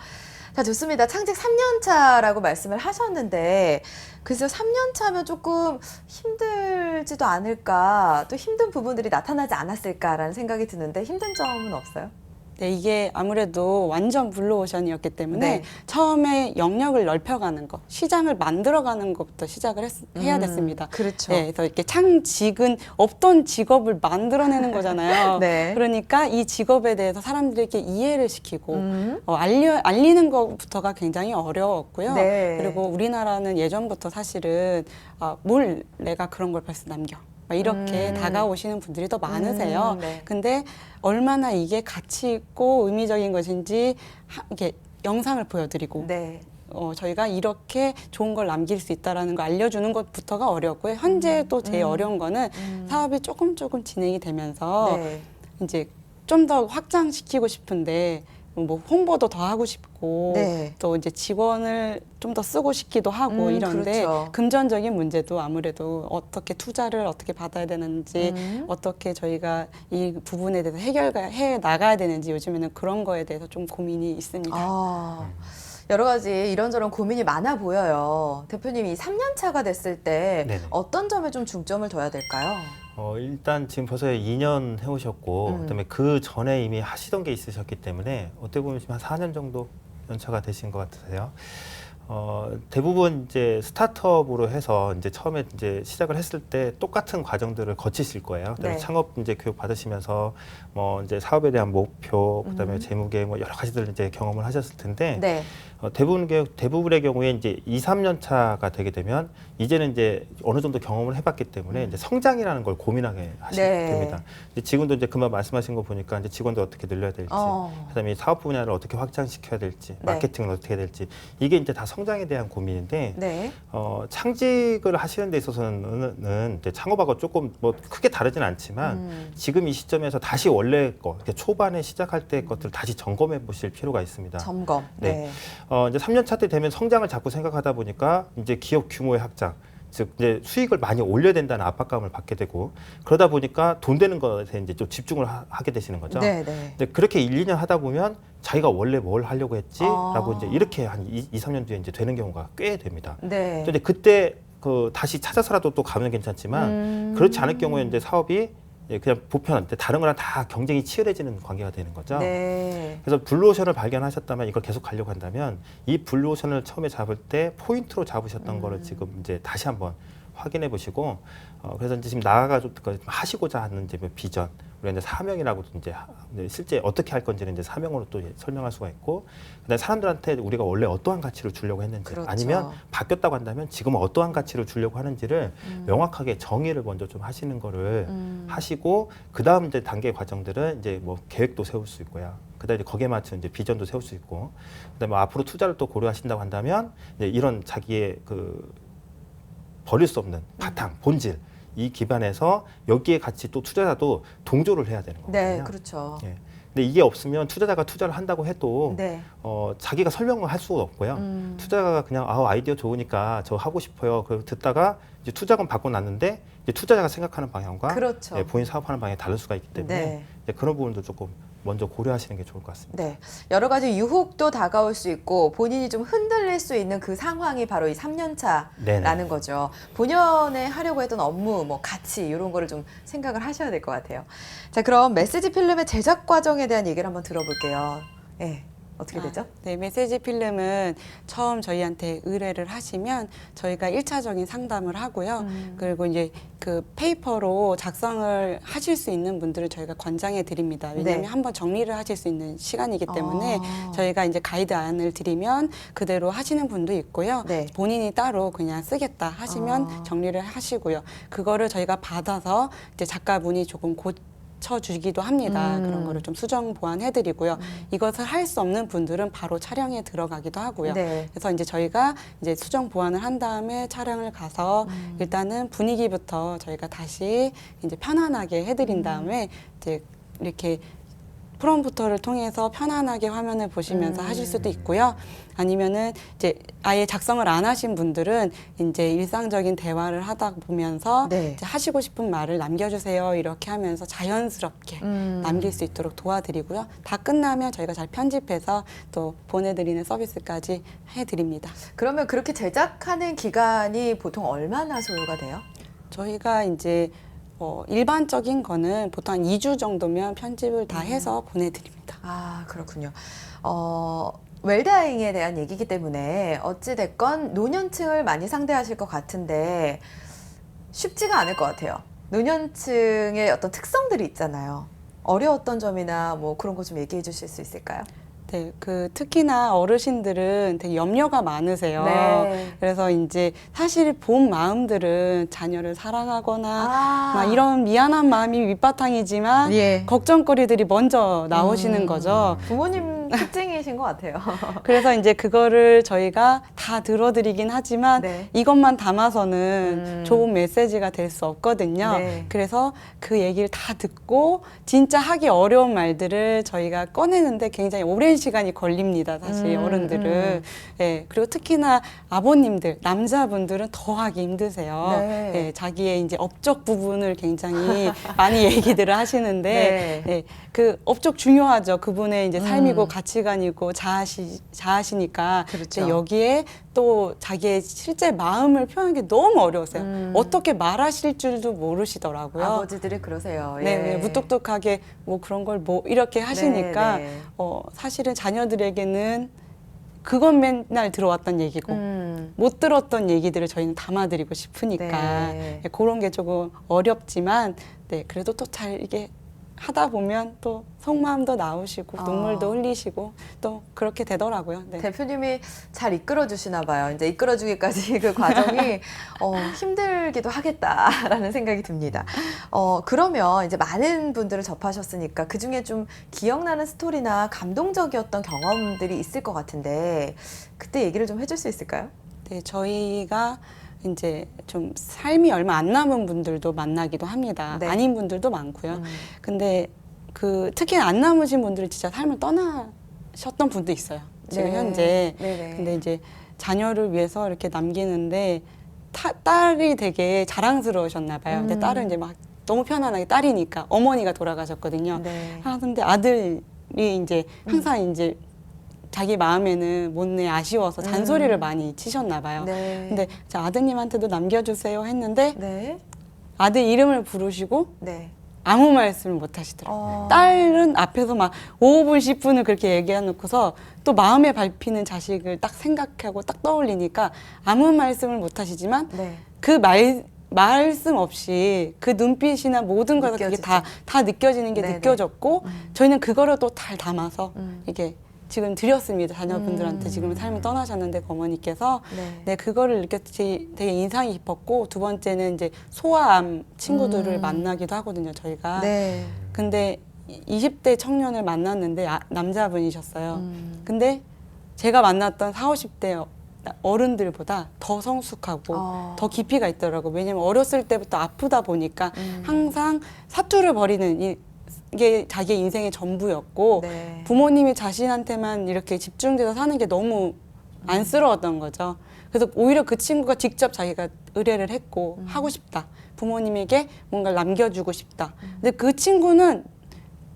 자, 좋습니다. 창직 3년 차라고 말씀을 하셨는데, 글쎄요, 3년 차면 조금 힘들지도 않을까, 또 힘든 부분들이 나타나지 않았을까라는 생각이 드는데, 힘든 점은 없어요? 네, 이게 아무래도 완전 블루오션이었기 때문에 네. 처음에 영역을 넓혀가는 것, 시장을 만들어가는 것부터 시작을 해야 됐습니다. 그렇죠. 네, 그래서 이렇게 창직은 없던 직업을 만들어내는 거잖아요. 네. 그러니까 이 직업에 대해서 사람들에게 이해를 시키고 음. 알리는 것부터가 굉장히 어려웠고요. 네. 그리고 우리나라는 예전부터 사실은 뭘 내가 그런 걸 벌써 남겨. 막 이렇게 다가오시는 분들이 더 많으세요. 네. 근데 얼마나 이게 가치 있고 의미적인 것인지 이렇게 영상을 보여드리고 네. 저희가 이렇게 좋은 걸 남길 수 있다라는 걸 알려주는 것부터가 어렵고요. 현재 또 제일 어려운 거는 사업이 조금 진행이 되면서 네. 이제 좀 더 확장시키고 싶은데 뭐 홍보도 더 하고 싶고 네. 또 이제 직원을 좀 더 쓰고 싶기도 하고 이런데 그렇죠. 금전적인 문제도 아무래도 어떻게 투자를 어떻게 받아야 되는지 어떻게 저희가 이 부분에 대해서 해결해 나가야 되는지 요즘에는 그런 거에 대해서 좀 고민이 있습니다. 아, 여러 가지 이런저런 고민이 많아 보여요. 대표님이 3년 차가 됐을 때 네네. 어떤 점에 좀 중점을 둬야 될까요? 일단 지금 벌써 2년 해오셨고, 그다음에 그 전에 이미 하시던 게 있으셨기 때문에 어떻게 보면 지금 한 4년 정도 연차가 되신 것 같으세요. 대부분 이제 스타트업으로 해서 이제 처음에 이제 시작을 했을 때 똑같은 과정들을 거치실 거예요. 그다음에 네. 창업 이제 교육 받으시면서 뭐 이제 사업에 대한 목표, 그다음에 재무 계획 뭐 여러 가지들 이제 경험을 하셨을 텐데 네. 대부분의 경우에 이제 2, 3년 차가 되게 되면 이제는 이제 어느 정도 경험을 해봤기 때문에 이제 성장이라는 걸 고민하게 하시게 네. 됩니다. 이제 지금도 이제 금방 말씀하신 거 보니까 이제 직원들 어떻게 늘려야 될지, 그다음에 사업 분야를 어떻게 확장시켜야 될지, 네. 마케팅을 어떻게 해야 될지 이게 이제 다 성장에 대한 고민인데 네. 창직을 하시는 데 있어서는 이제 창업하고 조금 뭐 크게 다르진 않지만 지금 이 시점에서 다시 원래 거 이렇게 초반에 시작할 때 것들을 다시 점검해 보실 필요가 있습니다. 점검. 네. 이제 3년 차 때 되면 성장을 자꾸 생각하다 보니까 이제 기업 규모의 확장, 즉 이제 수익을 많이 올려야 된다는 압박감을 받게 되고 그러다 보니까 돈 되는 것에 이제 좀 집중을 하게 되시는 거죠. 네, 네. 근데 그렇게 1, 2년 하다 보면 자기가 원래 뭘 하려고 했지라고 이제 이렇게 한 2, 3년 뒤에 이제 되는 경우가 꽤 됩니다. 네. 근데 그때 다시 찾아서라도 또 가면 괜찮지만 그렇지 않을 경우에 이제 사업이 그냥 보편 다른 거랑 다 경쟁이 치열해지는 관계가 되는 거죠. 네. 그래서 블루오션을 발견하셨다면 이걸 계속 가려고 한다면 이 블루오션을 처음에 잡을 때 포인트로 잡으셨던 거를 지금 이제 다시 한번 확인해 보시고 그래서 이제 지금 나아가지고 하시고자 하는 이제 비전, 우리가 이제 사명이라고도 이제 실제 어떻게 할 건지는 이제 사명으로 또 설명할 수가 있고, 그다음에 사람들한테 우리가 원래 어떠한 가치를 주려고 했는지, 그렇죠. 아니면 바뀌었다고 한다면 지금 어떠한 가치를 주려고 하는지를 명확하게 정의를 먼저 좀 하시는 거를 하시고, 그 다음 이제 단계 과정들은 이제 뭐 계획도 세울 수 있고요. 그다음에 이제 거기에 맞춘 이제 비전도 세울 수 있고, 그다음에 뭐 앞으로 투자를 또 고려하신다고 한다면 이제 이런 자기의 버릴 수 없는 바탕, 본질 이 기반에서 여기에 같이 또 투자자도 동조를 해야 되는 거거든요. 네, 그렇죠. 예. 근데 이게 없으면 투자자가 투자를 한다고 해도 네. 자기가 설명을 할 수가 없고요. 투자자가 그냥 아이디어 좋으니까 저 하고 싶어요. 그리고 듣다가 이제 투자금 받고 났는데 이제 투자자가 생각하는 방향과 그렇죠. 본인 사업하는 방향이 다를 수가 있기 때문에 네. 이제 그런 부분도 조금 먼저 고려하시는 게 좋을 것 같습니다. 네. 여러 가지 유혹도 다가올 수 있고 본인이 좀 흔들릴 수 있는 그 상황이 바로 이 3년 차라는 네네. 거죠. 본연에 하려고 했던 업무, 뭐 가치 이런 거를 좀 생각을 하셔야 될 것 같아요. 자, 그럼 메시지 필름의 제작 과정에 대한 얘기를 한번 들어볼게요. 네. 어떻게 되죠? 네, 메시지 필름은 처음 저희한테 의뢰를 하시면 저희가 1차적인 상담을 하고요. 그리고 이제 그 페이퍼로 작성을 하실 수 있는 분들을 저희가 권장해 드립니다. 왜냐하면 네. 한번 정리를 하실 수 있는 시간이기 때문에 아. 저희가 이제 가이드안을 드리면 그대로 하시는 분도 있고요. 네. 본인이 따로 그냥 쓰겠다 하시면 정리를 하시고요. 그거를 저희가 받아서 이제 작가분이 조금 고쳐주기도 합니다. 그런 거를 좀 수정 보완해드리고요. 이것을 할 수 없는 분들은 바로 촬영에 들어가기도 하고요. 네. 그래서 이제 저희가 이제 수정 보완을 한 다음에 촬영을 가서 일단은 분위기부터 저희가 다시 이제 편안하게 해드린 다음에 이제 이렇게 프롬프터를 통해서 편안하게 화면을 보시면서 하실 수도 있고요. 아니면은 이제 아예 작성을 안 하신 분들은 이제 일상적인 대화를 하다 보면서 네. 이제 하시고 싶은 말을 남겨주세요. 이렇게 하면서 자연스럽게 남길 수 있도록 도와드리고요. 다 끝나면 저희가 잘 편집해서 또 보내드리는 서비스까지 해드립니다. 그러면 그렇게 제작하는 기간이 보통 얼마나 소요가 돼요? 저희가 이제 일반적인 거는 보통 한 2주 정도면 편집을 다 해서 보내드립니다. 아, 그렇군요. 웰다잉에 대한 얘기이기 때문에 어찌됐건 노년층을 많이 상대하실 것 같은데 쉽지가 않을 것 같아요. 노년층의 어떤 특성들이 있잖아요. 어려웠던 점이나 뭐 그런 거 좀 얘기해 주실 수 있을까요? 네, 특히나 어르신들은 되게 염려가 많으세요. 네. 그래서 이제 사실 본 마음들은 자녀를 사랑하거나 아. 막 이런 미안한 마음이 밑바탕이지만 예. 걱정거리들이 먼저 나오시는 거죠. 부모님 특징이신 것 같아요. 그래서 이제 그거를 저희가 다 들어드리긴 하지만 네. 이것만 담아서는 좋은 메시지가 될 수 없거든요. 네. 그래서 그 얘기를 다 듣고 진짜 하기 어려운 말들을 저희가 꺼내는데 굉장히 오랜 시간이 걸립니다. 사실 어른들은. 예, 그리고 특히나 아버님들, 남자분들은 더 하기 힘드세요. 네. 예, 자기의 이제 업적 부분을 굉장히 많이 얘기들을 하시는데 네. 예, 그 업적 중요하죠. 그분의 이제 삶이고 가치관이고 자아시니까 그렇죠. 이제 여기에 또 자기의 실제 마음을 표현하는 게 너무 어려우세요. 어떻게 말하실 줄도 모르시더라고요. 아버지들이 그러세요. 네, 예. 네, 무뚝뚝하게 뭐 그런 걸 뭐 이렇게 하시니까 네, 네. 사실은 자녀들에게는 그건 맨날 들어왔던 얘기고 못 들었던 얘기들을 저희는 담아드리고 싶으니까 네. 그런 게 조금 어렵지만 네, 그래도 또 잘 이게 하다 보면 또 속마음도 나오시고 눈물도 흘리시고 또 그렇게 되더라고요. 네. 대표님이 잘 이끌어 주시나 봐요. 이제 이끌어 주기까지 그 과정이 힘들기도 하겠다라는 생각이 듭니다. 그러면 이제 많은 분들을 접하셨으니까 그 중에 좀 기억나는 스토리나 감동적이었던 경험들이 있을 것 같은데 그때 얘기를 좀 해줄 수 있을까요? 네, 저희가 이제 좀 삶이 얼마 안 남은 분들도 만나기도 합니다. 네. 아닌 분들도 많고요. 근데 특히 안 남으신 분들은 진짜 삶을 떠나셨던 분도 있어요. 지금 네. 현재. 네네. 근데 이제 자녀를 위해서 이렇게 남기는데 딸이 되게 자랑스러우셨나 봐요. 근데 딸은 이제 막 너무 편안하게 딸이니까 어머니가 돌아가셨거든요. 네. 근데 아들이 이제 항상 이제 자기 마음에는 못내 아쉬워서 잔소리를 많이 치셨나 봐요. 네. 근데 자, 아드님한테도 남겨주세요 했는데 네. 아들 이름을 부르시고 네. 아무 말씀을 못 하시더라고요. 딸은 앞에서 막 5분, 10분을 그렇게 얘기해놓고서 또 마음에 밟히는 자식을 딱 생각하고 딱 떠올리니까 아무 말씀을 못 하시지만 네. 그 말씀 없이 그 눈빛이나 모든 것이 그게 느껴지죠. 다 느껴지는 게 네네. 느껴졌고 저희는 그거를 또 잘 담아서 이게 지금 드렸습니다. 자녀분들한테 지금 삶을 떠나셨는데 그 어머니께서 네, 그거를 느꼈지 되게 인상이 깊었고 두 번째는 이제 소아암 친구들을 만나기도 하거든요. 저희가. 네. 근데 20대 청년을 만났는데 남자분이셨어요. 근데 제가 만났던 40, 50대 어른들보다 더 성숙하고 더 깊이가 있더라고요. 왜냐면 어렸을 때부터 아프다 보니까 항상 사투를 벌이는 이게 자기의 인생의 전부였고 네. 부모님이 자신한테만 이렇게 집중돼서 사는 게 너무 안쓰러웠던 거죠. 그래서 오히려 그 친구가 직접 자기가 의뢰를 했고 하고 싶다. 부모님에게 뭔가를 남겨주고 싶다. 근데 그 친구는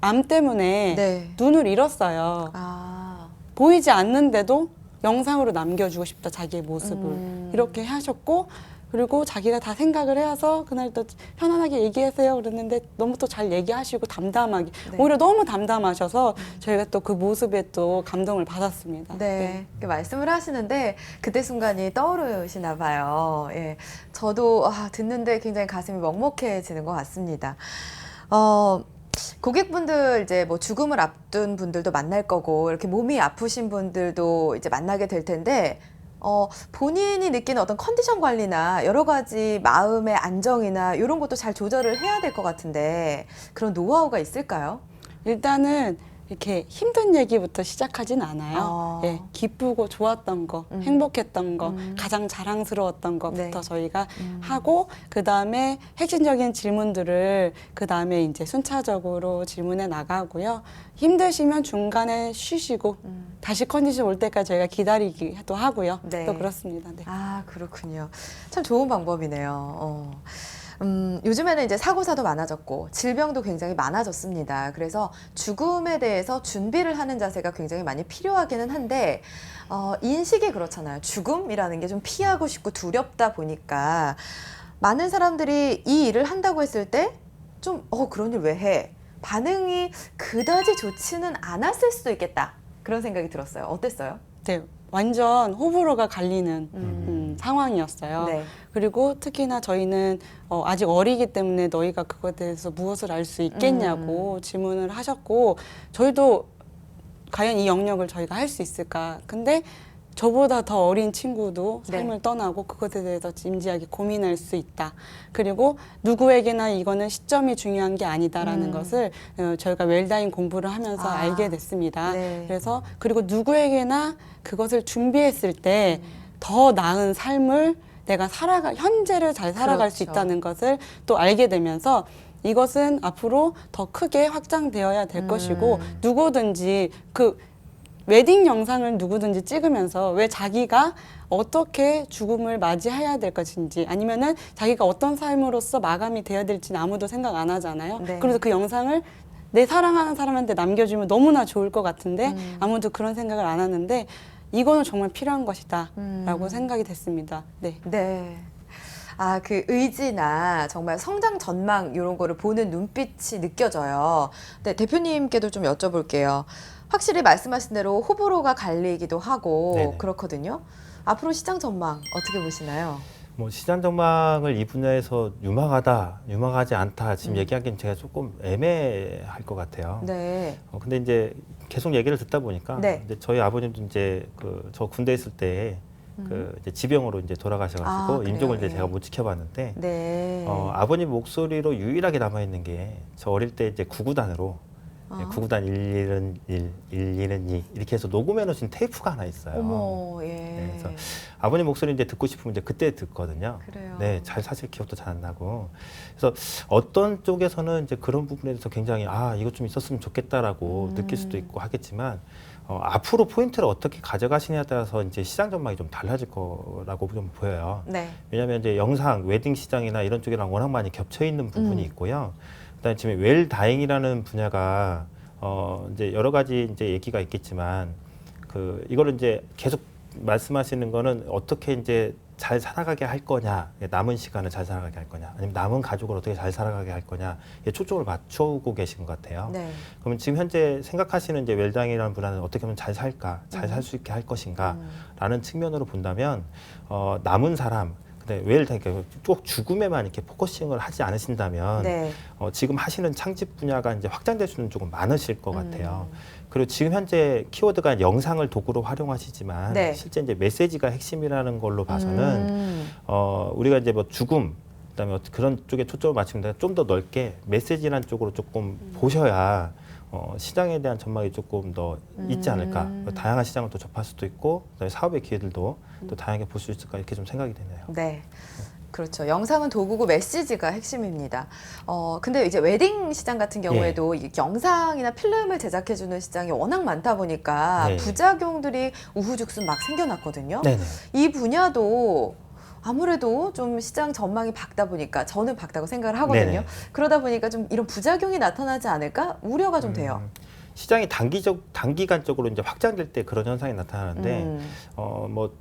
암 때문에 네. 눈을 잃었어요. 아. 보이지 않는데도 영상으로 남겨주고 싶다. 자기의 모습을. 이렇게 하셨고 그리고 자기가 다 생각을 해서 그날 또 편안하게 얘기하세요 그랬는데 너무 또 잘 얘기하시고 담담하게 네. 오히려 너무 담담하셔서 저희가 또 그 모습에 또 감동을 받았습니다. 네. 이렇게 말씀을 하시는데 그때 순간이 떠오르시나 봐요. 예. 저도 듣는데 굉장히 가슴이 먹먹해지는 것 같습니다. 고객분들 이제 뭐 죽음을 앞둔 분들도 만날 거고 이렇게 몸이 아프신 분들도 이제 만나게 될 텐데 본인이 느끼는 어떤 컨디션 관리나 여러 가지 마음의 안정이나 이런 것도 잘 조절을 해야 될 것 같은데 그런 노하우가 있을까요? 일단은 이렇게 힘든 얘기부터 시작하진 않아요. 아. 예, 기쁘고 좋았던 거, 음. 행복했던 거, 가장 자랑스러웠던 것부터 네. 저희가 하고 그 다음에 핵심적인 질문들을 그 다음에 이제 순차적으로 질문해 나가고요. 힘드시면 중간에 쉬시고 다시 컨디션 올 때까지 저희가 기다리기도 하고요. 네. 또 그렇습니다. 네. 아, 그렇군요. 참 좋은 방법이네요. 요즘에는 이제 사고사도 많아졌고 질병도 굉장히 많아졌습니다. 그래서 죽음에 대해서 준비를 하는 자세가 굉장히 많이 필요하기는 한데 인식이 그렇잖아요. 죽음이라는 게 좀 피하고 싶고 두렵다 보니까 많은 사람들이 이 일을 한다고 했을 때 좀 그런 일 왜 해? 반응이 그다지 좋지는 않았을 수도 있겠다. 그런 생각이 들었어요. 어땠어요? 네, 완전 호불호가 갈리는 상황이었어요. 네. 그리고 특히나 저희는 아직 어리기 때문에 너희가 그거에 대해서 무엇을 알 수 있겠냐고 질문을 하셨고 저희도 과연 이 영역을 저희가 할 수 있을까? 근데 저보다 더 어린 친구도 네. 삶을 떠나고 그것에 대해서 진지하게 고민할 수 있다. 그리고 누구에게나 이거는 시점이 중요한 게 아니다라는 것을 저희가 웰다잉 공부를 하면서 아. 알게 됐습니다. 네. 그래서 그리고 누구에게나 그것을 준비했을 때 더 나은 삶을 내가 현재를 잘 살아갈 수 그렇죠. 있다는 것을 또 알게 되면서 이것은 앞으로 더 크게 확장되어야 될 것이고 누구든지 그 웨딩 영상을 누구든지 찍으면서 왜 자기가 어떻게 죽음을 맞이해야 될 것인지 아니면은 자기가 어떤 삶으로서 마감이 되어야 될지는 아무도 생각 안 하잖아요. 네. 그래서 그 영상을 내 사랑하는 사람한테 남겨주면 너무나 좋을 것 같은데 아무도 그런 생각을 안 하는데 이거는 정말 필요한 것이다 라고 생각이 됐습니다. 네. 네. 아, 그 의지나 정말 성장 전망 이런 거를 보는 눈빛이 느껴져요. 네, 대표님께도 좀 여쭤볼게요. 확실히 말씀하신 대로 호불호가 갈리기도 하고 네네. 그렇거든요. 앞으로 시장 전망 어떻게 보시나요? 뭐 시장 전망을 이 분야에서 유망하다, 유망하지 않다 지금 얘기하기는 제가 조금 애매할 것 같아요. 네. 근데 이제 계속 얘기를 듣다 보니까 네. 이제 저희 아버님도 이제 저 군대 있을 때 이제 지병으로 이제 돌아가셔가지고 아, 그래요? 임종을 이제 예. 제가 못 지켜봤는데 네. 아버님 목소리로 유일하게 남아 있는 게 저 어릴 때 이제 구구단으로 구구단 1일은 1, 1일은 2 이렇게 해서 녹음해 놓으신 테이프가 하나 있어요. 어머, 예. 네, 그래서 아버님 목소리 이제 듣고 싶으면 이제 그때 듣거든요. 그래요. 네, 잘 사실 기억도 잘 안 나고. 그래서 어떤 쪽에서는 이제 그런 부분에 대해서 굉장히 이거 좀 있었으면 좋겠다라고 느낄 수도 있고 하겠지만 앞으로 포인트를 어떻게 가져가시냐에 따라서 이제 시장 전망이 좀 달라질 거라고 좀 보여요. 네. 왜냐하면 이제 영상, 웨딩 시장이나 이런 쪽이랑 워낙 많이 겹쳐 있는 부분이 있고요. 그다음에 지금 웰다잉이라는 분야가 이제 여러 가지 이제 얘기가 있겠지만 이거를 이제 계속 말씀하시는 거는 어떻게 이제 잘 살아가게 할 거냐, 남은 시간을 잘 살아가게 할 거냐, 아니면 남은 가족을 어떻게 잘 살아가게 할 거냐, 에 초점을 맞춰오고 계신 것 같아요. 네. 그러면 지금 현재 생각하시는 이제 웰다잉이라는 분야는 어떻게 하면 잘 살까, 잘 살 수 있게 할 것인가라는 측면으로 본다면 남은 사람, 근데 웰다잉 그러니까 꼭 죽음에만 이렇게 포커싱을 하지 않으신다면 네. 지금 하시는 창집 분야가 이제 확장될 수는 조금 많으실 것 같아요. 그리고 지금 현재 키워드가 영상을 도구로 활용하시지만 네. 실제 이제 메시지가 핵심이라는 걸로 봐서는 우리가 이제 뭐 죽음 그다음에 그런 쪽에 초점을 맞추면 좀 더 넓게 메시지란 쪽으로 조금 보셔야 시장에 대한 전망이 조금 더 있지 않을까. 다양한 시장을 또 접할 수도 있고 그다음에 사업의 기회들도 또 다양하게 볼 수 있을까 이렇게 좀 생각이 되네요. 네. 그렇죠. 영상은 도구고 메시지가 핵심입니다. 근데 이제 웨딩 시장 같은 경우에도 이 영상이나 필름을 제작해주는 시장이 워낙 많다 보니까 네. 부작용들이 우후죽순 막 생겨났거든요. 네네. 이 분야도 아무래도 좀 시장 전망이 밝다 보니까 저는 밝다고 생각을 하거든요. 네네. 그러다 보니까 좀 이런 부작용이 나타나지 않을까 우려가 좀 돼요. 시장이 단기간적으로 이제 확장될 때 그런 현상이 나타나는데 뭐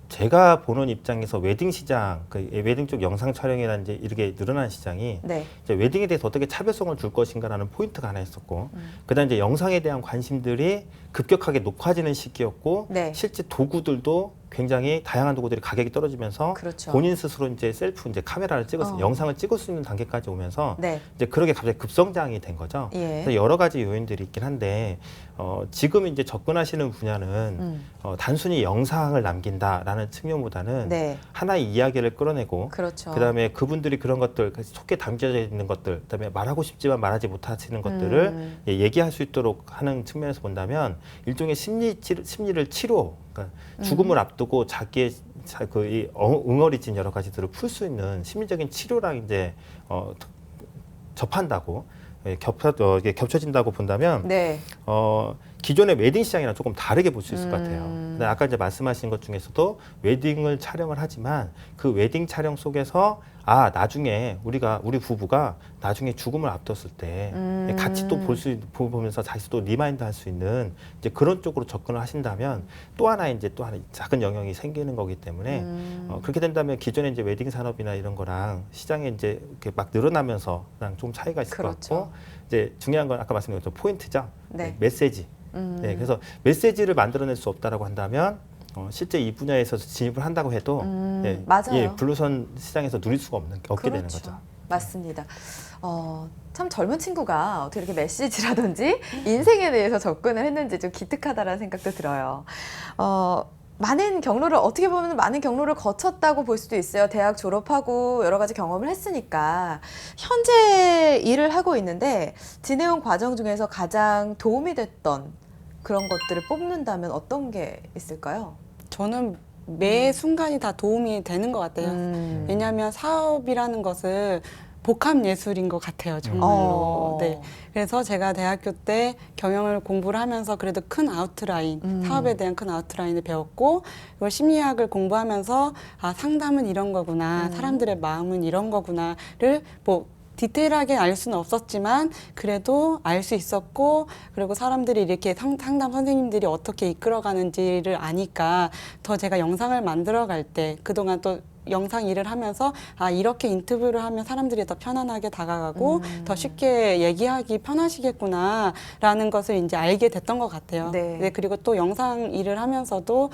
제가 보는 입장에서 웨딩 시장, 웨딩 쪽 영상 촬영이라는 이렇게 늘어난 시장이 네. 이제 웨딩에 대해서 어떻게 차별성을 줄 것인가라는 포인트가 하나 있었고, 그다음 이제 영상에 대한 관심들이 급격하게 높아지는 시기였고, 네. 실제 도구들도 굉장히 다양한 도구들이 가격이 떨어지면서 그렇죠. 본인 스스로 이제 셀프 이제 카메라를 찍어서 영상을 찍을 수 있는 단계까지 오면서 네. 이제 그렇게 갑자기 급성장이 된 거죠. 예. 그래서 여러 가지 요인들이 있긴 한데 지금 이제 접근하시는 분야는 단순히 영상을 남긴다라는 측면보다는 네. 하나의 이야기를 끌어내고 그렇죠. 그다음에 그분들이 그런 것들 속에 담겨져 있는 것들, 그다음에 말하고 싶지만 말하지 못하시는 것들을 얘기할 수 있도록 하는 측면에서 본다면 일종의 심리를 치료, 그러니까 죽음을 앞두고 자기의 이 응어리진 여러 가지들을 풀 수 있는 심리적인 치료랑 이제 접한다고 이게 겹쳐진다고 본다면 네. 기존의 웨딩 시장이랑 조금 다르게 볼 수 있을 것 같아요. 근데 아까 이제 말씀하신 것 중에서도 웨딩을 촬영을 하지만 그 웨딩 촬영 속에서 나중에 우리 부부가 나중에 죽음을 앞뒀을 때 같이 또 보면서 다시 또 리마인드 할 수 있는 이제 그런 쪽으로 접근을 하신다면 또 하나 작은 영역이 생기는 거기 때문에 그렇게 된다면 기존의 이제 웨딩 산업이나 이런 거랑 시장에 이제 이렇게 막 늘어나면서랑 좀 차이가 있을 그렇죠. 것 같고 이제 중요한 건 아까 말씀드린 것처럼 포인트죠. 네. 메시지. 네, 그래서 메시지를 만들어낼 수 없다라고 한다면 실제 이 분야에서 진입을 한다고 해도 맞아요. 블루선 시장에서 누릴 수가 없게 되는 그렇죠. 거죠. 맞습니다. 참 젊은 친구가 어떻게 이렇게 메시지라든지 인생에 대해서 접근을 했는지 좀 기특하다라는 생각도 들어요. 많은 경로를 어떻게 보면 많은 경로를 거쳤다고 볼 수도 있어요. 대학 졸업하고 여러 가지 경험을 했으니까 현재 일을 하고 있는데 지내온 과정 중에서 가장 도움이 됐던 그런 것들을 뽑는다면 어떤 게 있을까요? 저는 매 순간이 다 도움이 되는 것 같아요. 왜냐하면 사업이라는 것은 복합 예술인 것 같아요, 정말로. 네. 그래서 제가 대학교 때 경영을 공부를 하면서 그래도 큰 아웃라인, 사업에 대한 큰 아웃라인을 배웠고, 그리고 심리학을 공부하면서 상담은 이런 거구나, 사람들의 마음은 이런 거구나를 디테일하게 알 수는 없었지만 그래도 알 수 있었고, 그리고 사람들이 이렇게 상담 선생님들이 어떻게 이끌어가는지를 아니까 더 제가 영상을 만들어갈 때 그동안 또 영상 일을 하면서 이렇게 인터뷰를 하면 사람들이 더 편안하게 다가가고 더 쉽게 얘기하기 편하시겠구나라는 것을 이제 알게 됐던 것 같아요. 네. 그리고 또 영상 일을 하면서도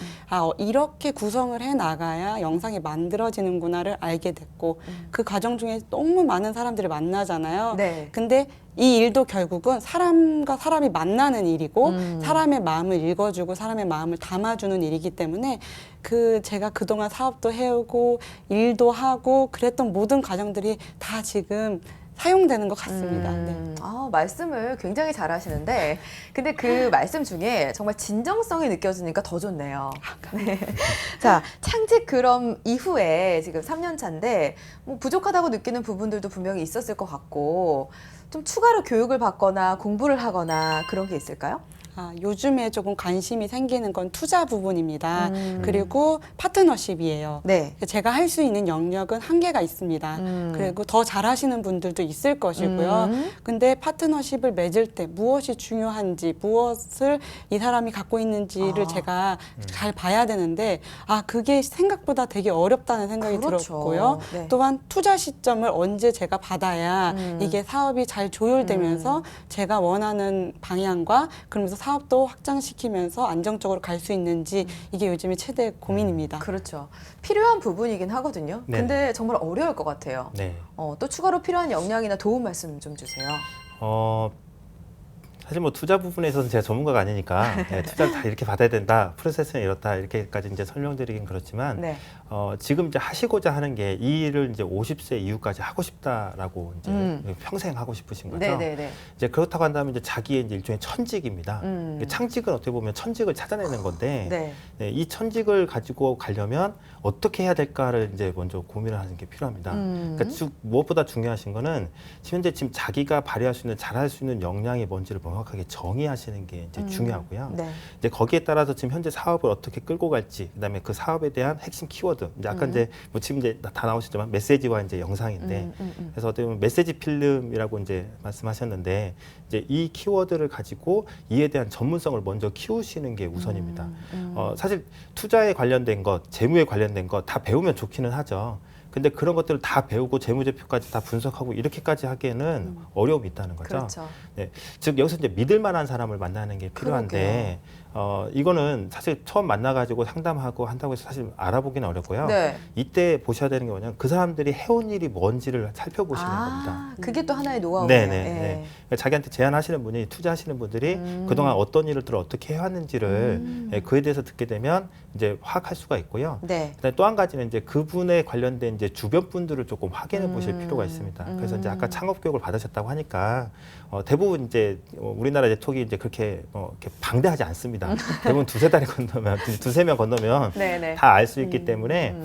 이렇게 구성을 해 나가야 영상이 만들어지는구나를 알게 됐고 그 과정 중에 너무 많은 사람들을 만나잖아요. 네. 근데 이 일도 결국은 사람과 사람이 만나는 일이고 사람의 마음을 읽어주고 사람의 마음을 담아주는 일이기 때문에 제가 그동안 사업도 해오고 일도 하고 그랬던 모든 과정들이 다 지금 사용되는 것 같습니다. 네. 말씀을 굉장히 잘하시는데 근데 그 말씀 중에 정말 진정성이 느껴지니까 더 좋네요. 네. 자, 창직 그럼 이후에 지금 3년 차인데 부족하다고 느끼는 부분들도 분명히 있었을 것 같고 좀 추가로 교육을 받거나 공부를 하거나 그런 게 있을까요? 요즘에 조금 관심이 생기는 건 투자 부분입니다. 그리고 파트너십이에요. 네. 제가 할 수 있는 영역은 한계가 있습니다. 그리고 더 잘하시는 분들도 있을 것이고요. 근데 파트너십을 맺을 때 무엇이 중요한지, 무엇을 이 사람이 갖고 있는지를 제가 잘 봐야 되는데, 그게 생각보다 되게 어렵다는 생각이 그렇죠. 들었고요. 네. 또한 투자 시점을 언제 제가 받아야 이게 사업이 잘 조율되면서 제가 원하는 방향과 그러면서 사업도 확장시키면서 안정적으로 갈 수 있는지 이게 요즘에 최대 고민입니다. 그렇죠. 필요한 부분이긴 하거든요. 네. 근데 정말 어려울 것 같아요. 네. 또 추가로 필요한 역량이나 도움 말씀 좀 주세요. 사실 투자 부분에서는 제가 전문가가 아니니까 투자를 다 이렇게 받아야 된다, 프로세스는 이렇다 이렇게까지 이제 설명드리긴 그렇지만 네. 지금 이제 하시고자 하는 게 이 일을 이제 50세 이후까지 하고 싶다라고 이제 평생 하고 싶으신 거죠. 네네네. 이제 그렇다고 한다면 이제 자기의 이제 일종의 천직입니다. 창직은 어떻게 보면 천직을 찾아내는 건데 네. 이 천직을 가지고 가려면 어떻게 해야 될까를 이제 먼저 고민을 하는 게 필요합니다. 그러니까 무엇보다 중요하신 거는 현재 지금 자기가 발휘할 수 있는 잘할 수 있는 역량이 뭔지를 명확하게 정의하시는 게 이제 중요하고요. 네. 이제 거기에 따라서 지금 현재 사업을 어떻게 끌고 갈지, 그다음에 그 사업에 대한 핵심 키워드. 이제 아까 이제 지금 이제 다 나오셨지만 메시지와 이제 영상인데, 그래서 어떻게 보면 메시지 필름이라고 이제 말씀하셨는데, 이제 이 키워드를 가지고 이에 대한 전문성을 먼저 키우시는 게 우선입니다. 사실 투자에 관련된 것, 재무에 관련된 것 다 배우면 좋기는 하죠. 근데 그런 것들을 다 배우고 재무제표까지 다 분석하고 이렇게까지 하기에는 어려움이 있다는 거죠. 그렇죠. 네, 즉 여기서 이제 믿을 만한 사람을 만나는 게 필요한데 이거는 사실 처음 만나가지고 상담하고 한다고 해서 사실 알아보기는 어렵고요. 네. 이때 보셔야 되는 게 뭐냐면 그 사람들이 해온 일이 뭔지를 살펴보시는 겁니다. 그게 또 하나의 노하우예요. 네네. 네. 그러니까 자기한테 제안하시는 분이 투자하시는 분들이 그동안 어떤 일을 어떻게 해왔는지를 그에 대해서 듣게 되면 이제 파악할 수가 있고요. 네. 그다음에 또 한 가지는 이제 그분에 관련된 이제 주변 분들을 조금 확인해 보실 필요가 있습니다. 그래서 이제 아까 창업 교육을 받으셨다고 하니까 대부분 이제 우리나라 네트워크가 이제 그렇게 이렇게 방대하지 않습니다. 대부분 두세 달이 건너면 두세 명 건너면 네네. 다 알 수 있기 때문에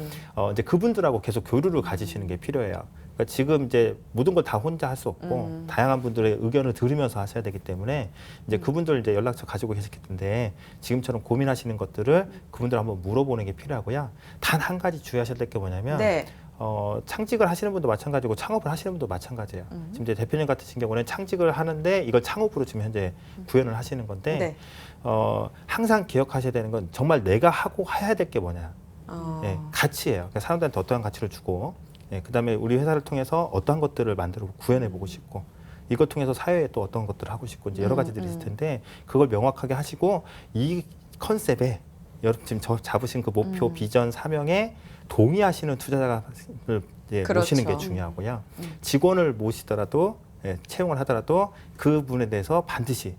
이제 그분들하고 계속 교류를 가지시는 게 필요해요. 그러니까 지금 이제 모든 걸 다 혼자 할 수 없고 다양한 분들의 의견을 들으면서 하셔야 되기 때문에 이제 그분들 이제 연락처 가지고 계셨기 텐데 지금처럼 고민하시는 것들을 그분들 한번 물어보는 게 필요하고요. 단 한 가지 주의하셔야 될 게 뭐냐면 네. 창직을 하시는 분도 마찬가지고 창업을 하시는 분도 마찬가지예요. 지금 이제 대표님 같으신 경우는 창직을 하는데 이걸 창업으로 지금 현재 구현을 하시는 건데 네. 항상 기억하셔야 되는 건 정말 내가 하고 해야 될 게 뭐냐. 예, 가치예요. 그러니까 사람들한테 어떠한 가치를 주고 그다음에 우리 회사를 통해서 어떠한 것들을 만들어 구현해 보고 싶고 이걸 통해서 사회에 또 어떤 것들을 하고 싶고 이제 여러 가지들이 있을 텐데 그걸 명확하게 하시고 이 컨셉에 지금 잡으신 그 목표, 비전, 사명에 동의하시는 투자자를 이제 그렇죠. 모시는 게 중요하고요. 직원을 모시더라도 채용을 하더라도 그분에 대해서 반드시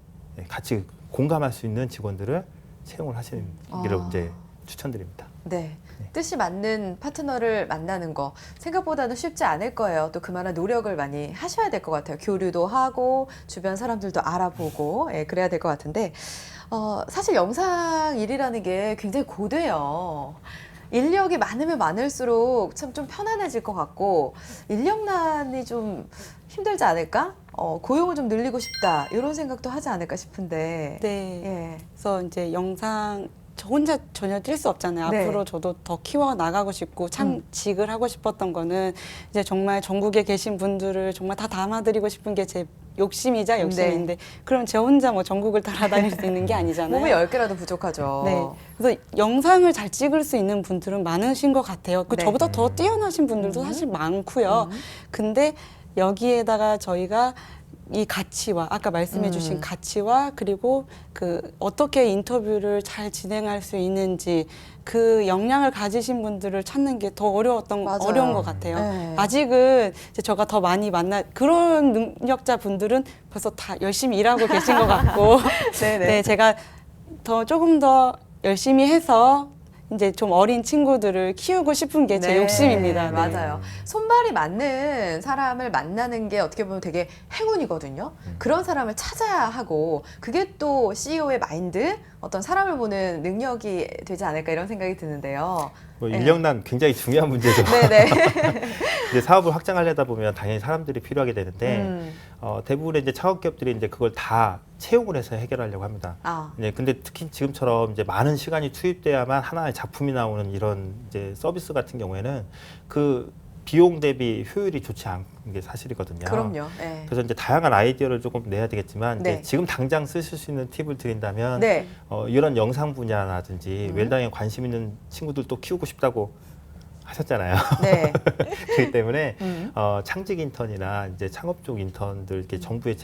같이 공감할 수 있는 직원들을 채용을 하시는 길을 이제 추천드립니다. 네. 뜻이 맞는 파트너를 만나는 거 생각보다는 쉽지 않을 거예요. 또 그만한 노력을 많이 하셔야 될 것 같아요. 교류도 하고 주변 사람들도 알아보고 그래야 될 것 같은데 사실 영상 일이라는 게 굉장히 고돼요. 인력이 많으면 많을수록 참 좀 편안해질 것 같고 인력난이 좀 힘들지 않을까? 고용을 좀 늘리고 싶다 이런 생각도 하지 않을까 싶은데. 네. 예. 그래서 이제 영상 저 혼자 전혀 뛸 수 없잖아요. 네. 앞으로 저도 더 키워 나가고 싶고 창직을 하고 싶었던 거는 이제 정말 전국에 계신 분들을 정말 다 담아드리고 싶은 게 제 욕심이자 욕심인데 그럼 제 혼자 뭐 전국을 따라다닐 수 있는 게 아니잖아요. 몸이 10개라도 부족하죠. 네. 그래서 영상을 잘 찍을 수 있는 분들은 많으신 것 같아요. 그 네. 저보다 더 뛰어나신 분들도 사실 많고요. 근데 여기에다가 저희가 이 가치와 아까 말씀해 주신 가치와 그리고 그 어떻게 인터뷰를 잘 진행할 수 있는지 그 역량을 가지신 분들을 찾는 게 더 맞아요. 어려운 것 같아요. 네. 아직은 이제 저가 더 많이 그런 능력자 분들은 벌써 다 열심히 일하고 계신 것 같고 네네. 네, 제가 조금 더 열심히 해서 이제 좀 어린 친구들을 키우고 싶은 게 제 네, 욕심입니다. 네. 맞아요. 손발이 맞는 사람을 만나는 게 어떻게 보면 되게 행운이거든요. 그런 사람을 찾아야 하고 그게 또 CEO의 마인드, 어떤 사람을 보는 능력이 되지 않을까 이런 생각이 드는데요. 뭐 네. 인력난 굉장히 중요한 문제죠. 네네. 이제 사업을 확장하려다 보면 당연히 사람들이 필요하게 되는데 대부분의 이제 창업 기업들이 이제 그걸 다 채용을 해서 해결하려고 합니다. 근데 특히 지금처럼 이제 많은 시간이 투입돼야만 하나의 작품이 나오는 이런 이제 서비스 같은 경우에는 그 비용 대비 효율이 좋지 않은 게 사실이거든요. 그럼요. 네. 그래서 이제 다양한 아이디어를 조금 내야 되겠지만 네. 이제 지금 당장 쓰실 수 있는 팁을 드린다면 네. 이런 영상 분야라든지 웰당에 관심 있는 친구들도 키우고 싶다고 하셨잖아요. 네. 그렇기 때문에 창직 인턴이나 이제 창업 쪽 인턴들 이렇게 정부의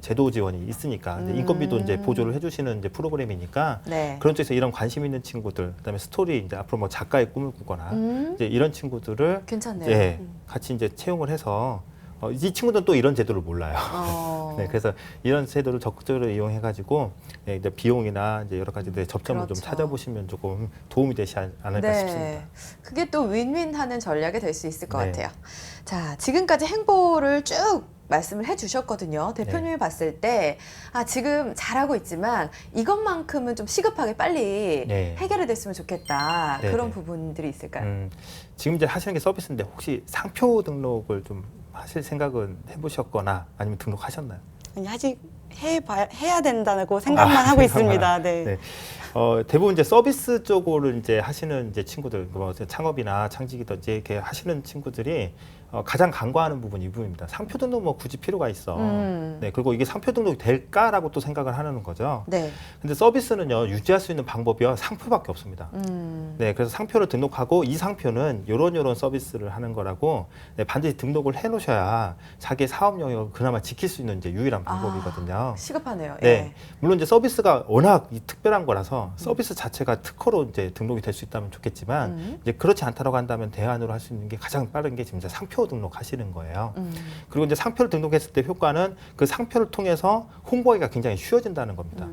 제도 지원이 있으니까 이제 인건비도 이제 보조를 해주시는 이제 프로그램이니까 네. 그런 쪽에서 이런 관심 있는 친구들, 그다음에 스토리 이제 앞으로 뭐 작가의 꿈을 꾸거나 이제 이런 친구들을 괜찮네요. 예, 같이 이제 채용을 해서 이 친구들은 또 이런 제도를 몰라요. 네, 그래서 이런 제도를 적극적으로 이용해가지고 이제 비용이나 이제 여러 가지들의 접점을 그렇죠. 좀 찾아보시면 조금 도움이 되지 않을까 싶습니다. 그게 또 윈윈하는 전략이 될 수 있을 것 네. 같아요. 자, 지금까지 행보를 쭉 말씀을 해주셨거든요. 대표님이 네. 봤을 때 지금 잘하고 있지만 이것만큼은 좀 시급하게 빨리 네. 해결이 됐으면 좋겠다. 네, 그런 네. 부분들이 있을까요? 지금 이제 하시는 게 서비스인데 혹시 상표 등록을 좀 하실 생각은 해보셨거나 아니면 등록하셨나요? 아니, 아직 해야 된다고 생각만 하고 있습니다. 네. 네. 대부분 이제 서비스 쪽으로 이제 하시는 이제 친구들, 뭐 창업이나 창직이든지 이렇게 하시는 친구들이 가장 간과하는 부분이 이 부분입니다. 상표 등록 뭐 굳이 필요가 있어. 네, 그리고 이게 상표 등록이 될까라고 또 생각을 하는 거죠. 네. 근데 서비스는요, 유지할 수 있는 방법이요, 상표밖에 없습니다. 네, 그래서 상표를 등록하고 이 상표는 요런 서비스를 하는 거라고 네, 반드시 등록을 해 놓으셔야 자기의 사업 영역을 그나마 지킬 수 있는 이제 유일한 방법이거든요. 시급하네요. 네, 예. 물론 이제 서비스가 워낙 특별한 거라서 서비스 자체가 특허로 이제 등록이 될 수 있다면 좋겠지만 이제 그렇지 않다라고 한다면 대안으로 할 수 있는 게 가장 빠른 게 지금 이제 상표 등록하시는 거예요. 그리고 이제 상표를 등록했을 때 효과는 그 상표를 통해서 홍보하기가 굉장히 쉬워진다는 겁니다.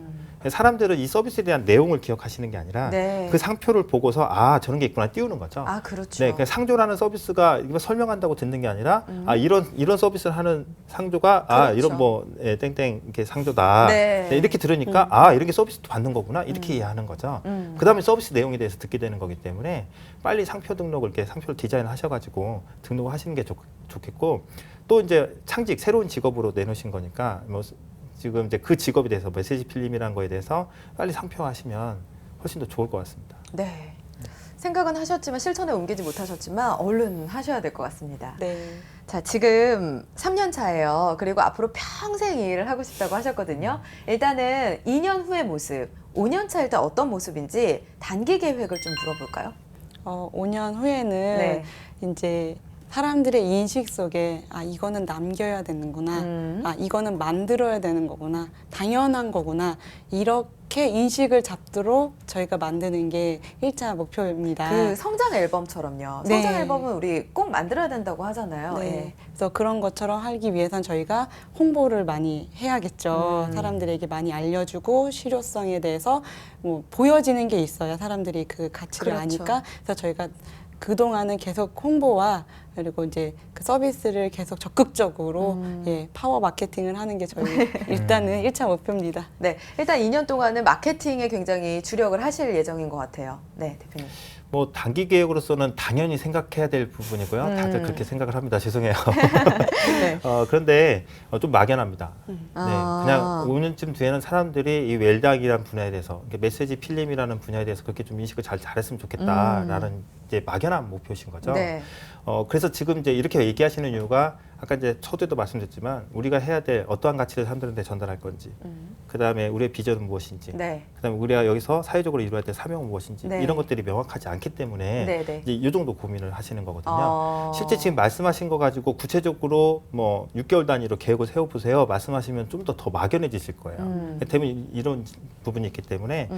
사람들은 이 서비스에 대한 내용을 기억하시는 게 아니라 네. 그 상표를 보고서 아 저런 게 있구나 띄우는 거죠. 아, 그렇죠. 네, 그러니까 상조라는 서비스가 이거 설명한다고 듣는 게 아니라 아 이런 서비스를 하는 상조가 아 그렇죠. 이런 뭐 예, 땡땡 이렇게 상조다. 네. 네, 이렇게 들으니까 아 이런 게 서비스도 받는 거구나 이렇게 이해하는 거죠. 그다음에 서비스 내용에 대해서 듣게 되는 거기 때문에 빨리 상표 등록을 이렇게 상표를 디자인하셔가지고 등록하시는 게 좋겠고 또 이제 창직 새로운 직업으로 내놓으신 거니까 뭐 지금 이제 그 직업에 대해서 메시지 필름이라는 거에 대해서 빨리 상표화하시면 훨씬 더 좋을 것 같습니다. 네. 생각은 하셨지만 실천에 옮기지 못하셨지만 얼른 하셔야 될 것 같습니다. 네. 자, 지금 3년 차예요. 그리고 앞으로 평생 이 일을 하고 싶다고 하셨거든요. 일단은 2년 후의 모습, 5년 차 일단 어떤 모습인지 단기 계획을 좀 물어볼까요? 5년 후에는 네. 이제 사람들의 인식 속에 아 이거는 남겨야 되는구나, 아 이거는 만들어야 되는 거구나, 당연한 거구나 이렇게 인식을 잡도록 저희가 만드는 게 1차 목표입니다. 그 성장 앨범처럼요. 네. 성장 앨범은 우리 꼭 만들어야 된다고 하잖아요. 네. 예. 그래서 그런 것처럼 하기 위해선 저희가 홍보를 많이 해야겠죠. 사람들에게 많이 알려주고 실효성에 대해서 뭐 보여지는 게 있어야 사람들이 그 가치를 그렇죠. 아니까. 그래서 저희가 그동안은 계속 홍보와 그리고 이제 그 서비스를 계속 적극적으로 예, 파워 마케팅을 하는 게 저희 일단은 1차 목표입니다. 네. 일단 2년 동안은 마케팅에 굉장히 주력을 하실 예정인 것 같아요. 네, 대표님. 뭐 단기 계획으로서는 당연히 생각해야 될 부분이고요. 다들 그렇게 생각을 합니다. 죄송해요. 네. 그런데 좀 막연합니다. 네, 아. 그냥 5년쯤 뒤에는 사람들이 이 웰닥이라는 분야에 대해서 메시지 필름이라는 분야에 대해서 그렇게 좀 인식을 잘했으면 좋겠다라는 이제 막연한 목표신 거죠. 네. 그래서 지금 이제 이렇게 얘기하시는 이유가 아까 이제 초대도 말씀드렸지만 우리가 해야 될 어떠한 가치를 사람들한테 전달할 건지, 그 다음에 우리의 비전은 무엇인지, 네. 그 다음에 우리가 여기서 사회적으로 이루어야 될 사명은 무엇인지 네. 이런 것들이 명확하지 않기 때문에 네, 네. 이제 이 정도 고민을 하시는 거거든요. 실제 지금 말씀하신 거 가지고 구체적으로 뭐 6개월 단위로 계획을 세워보세요. 말씀하시면 좀 더 대부분 거예요. 대부분 이런 부분이 있기 때문에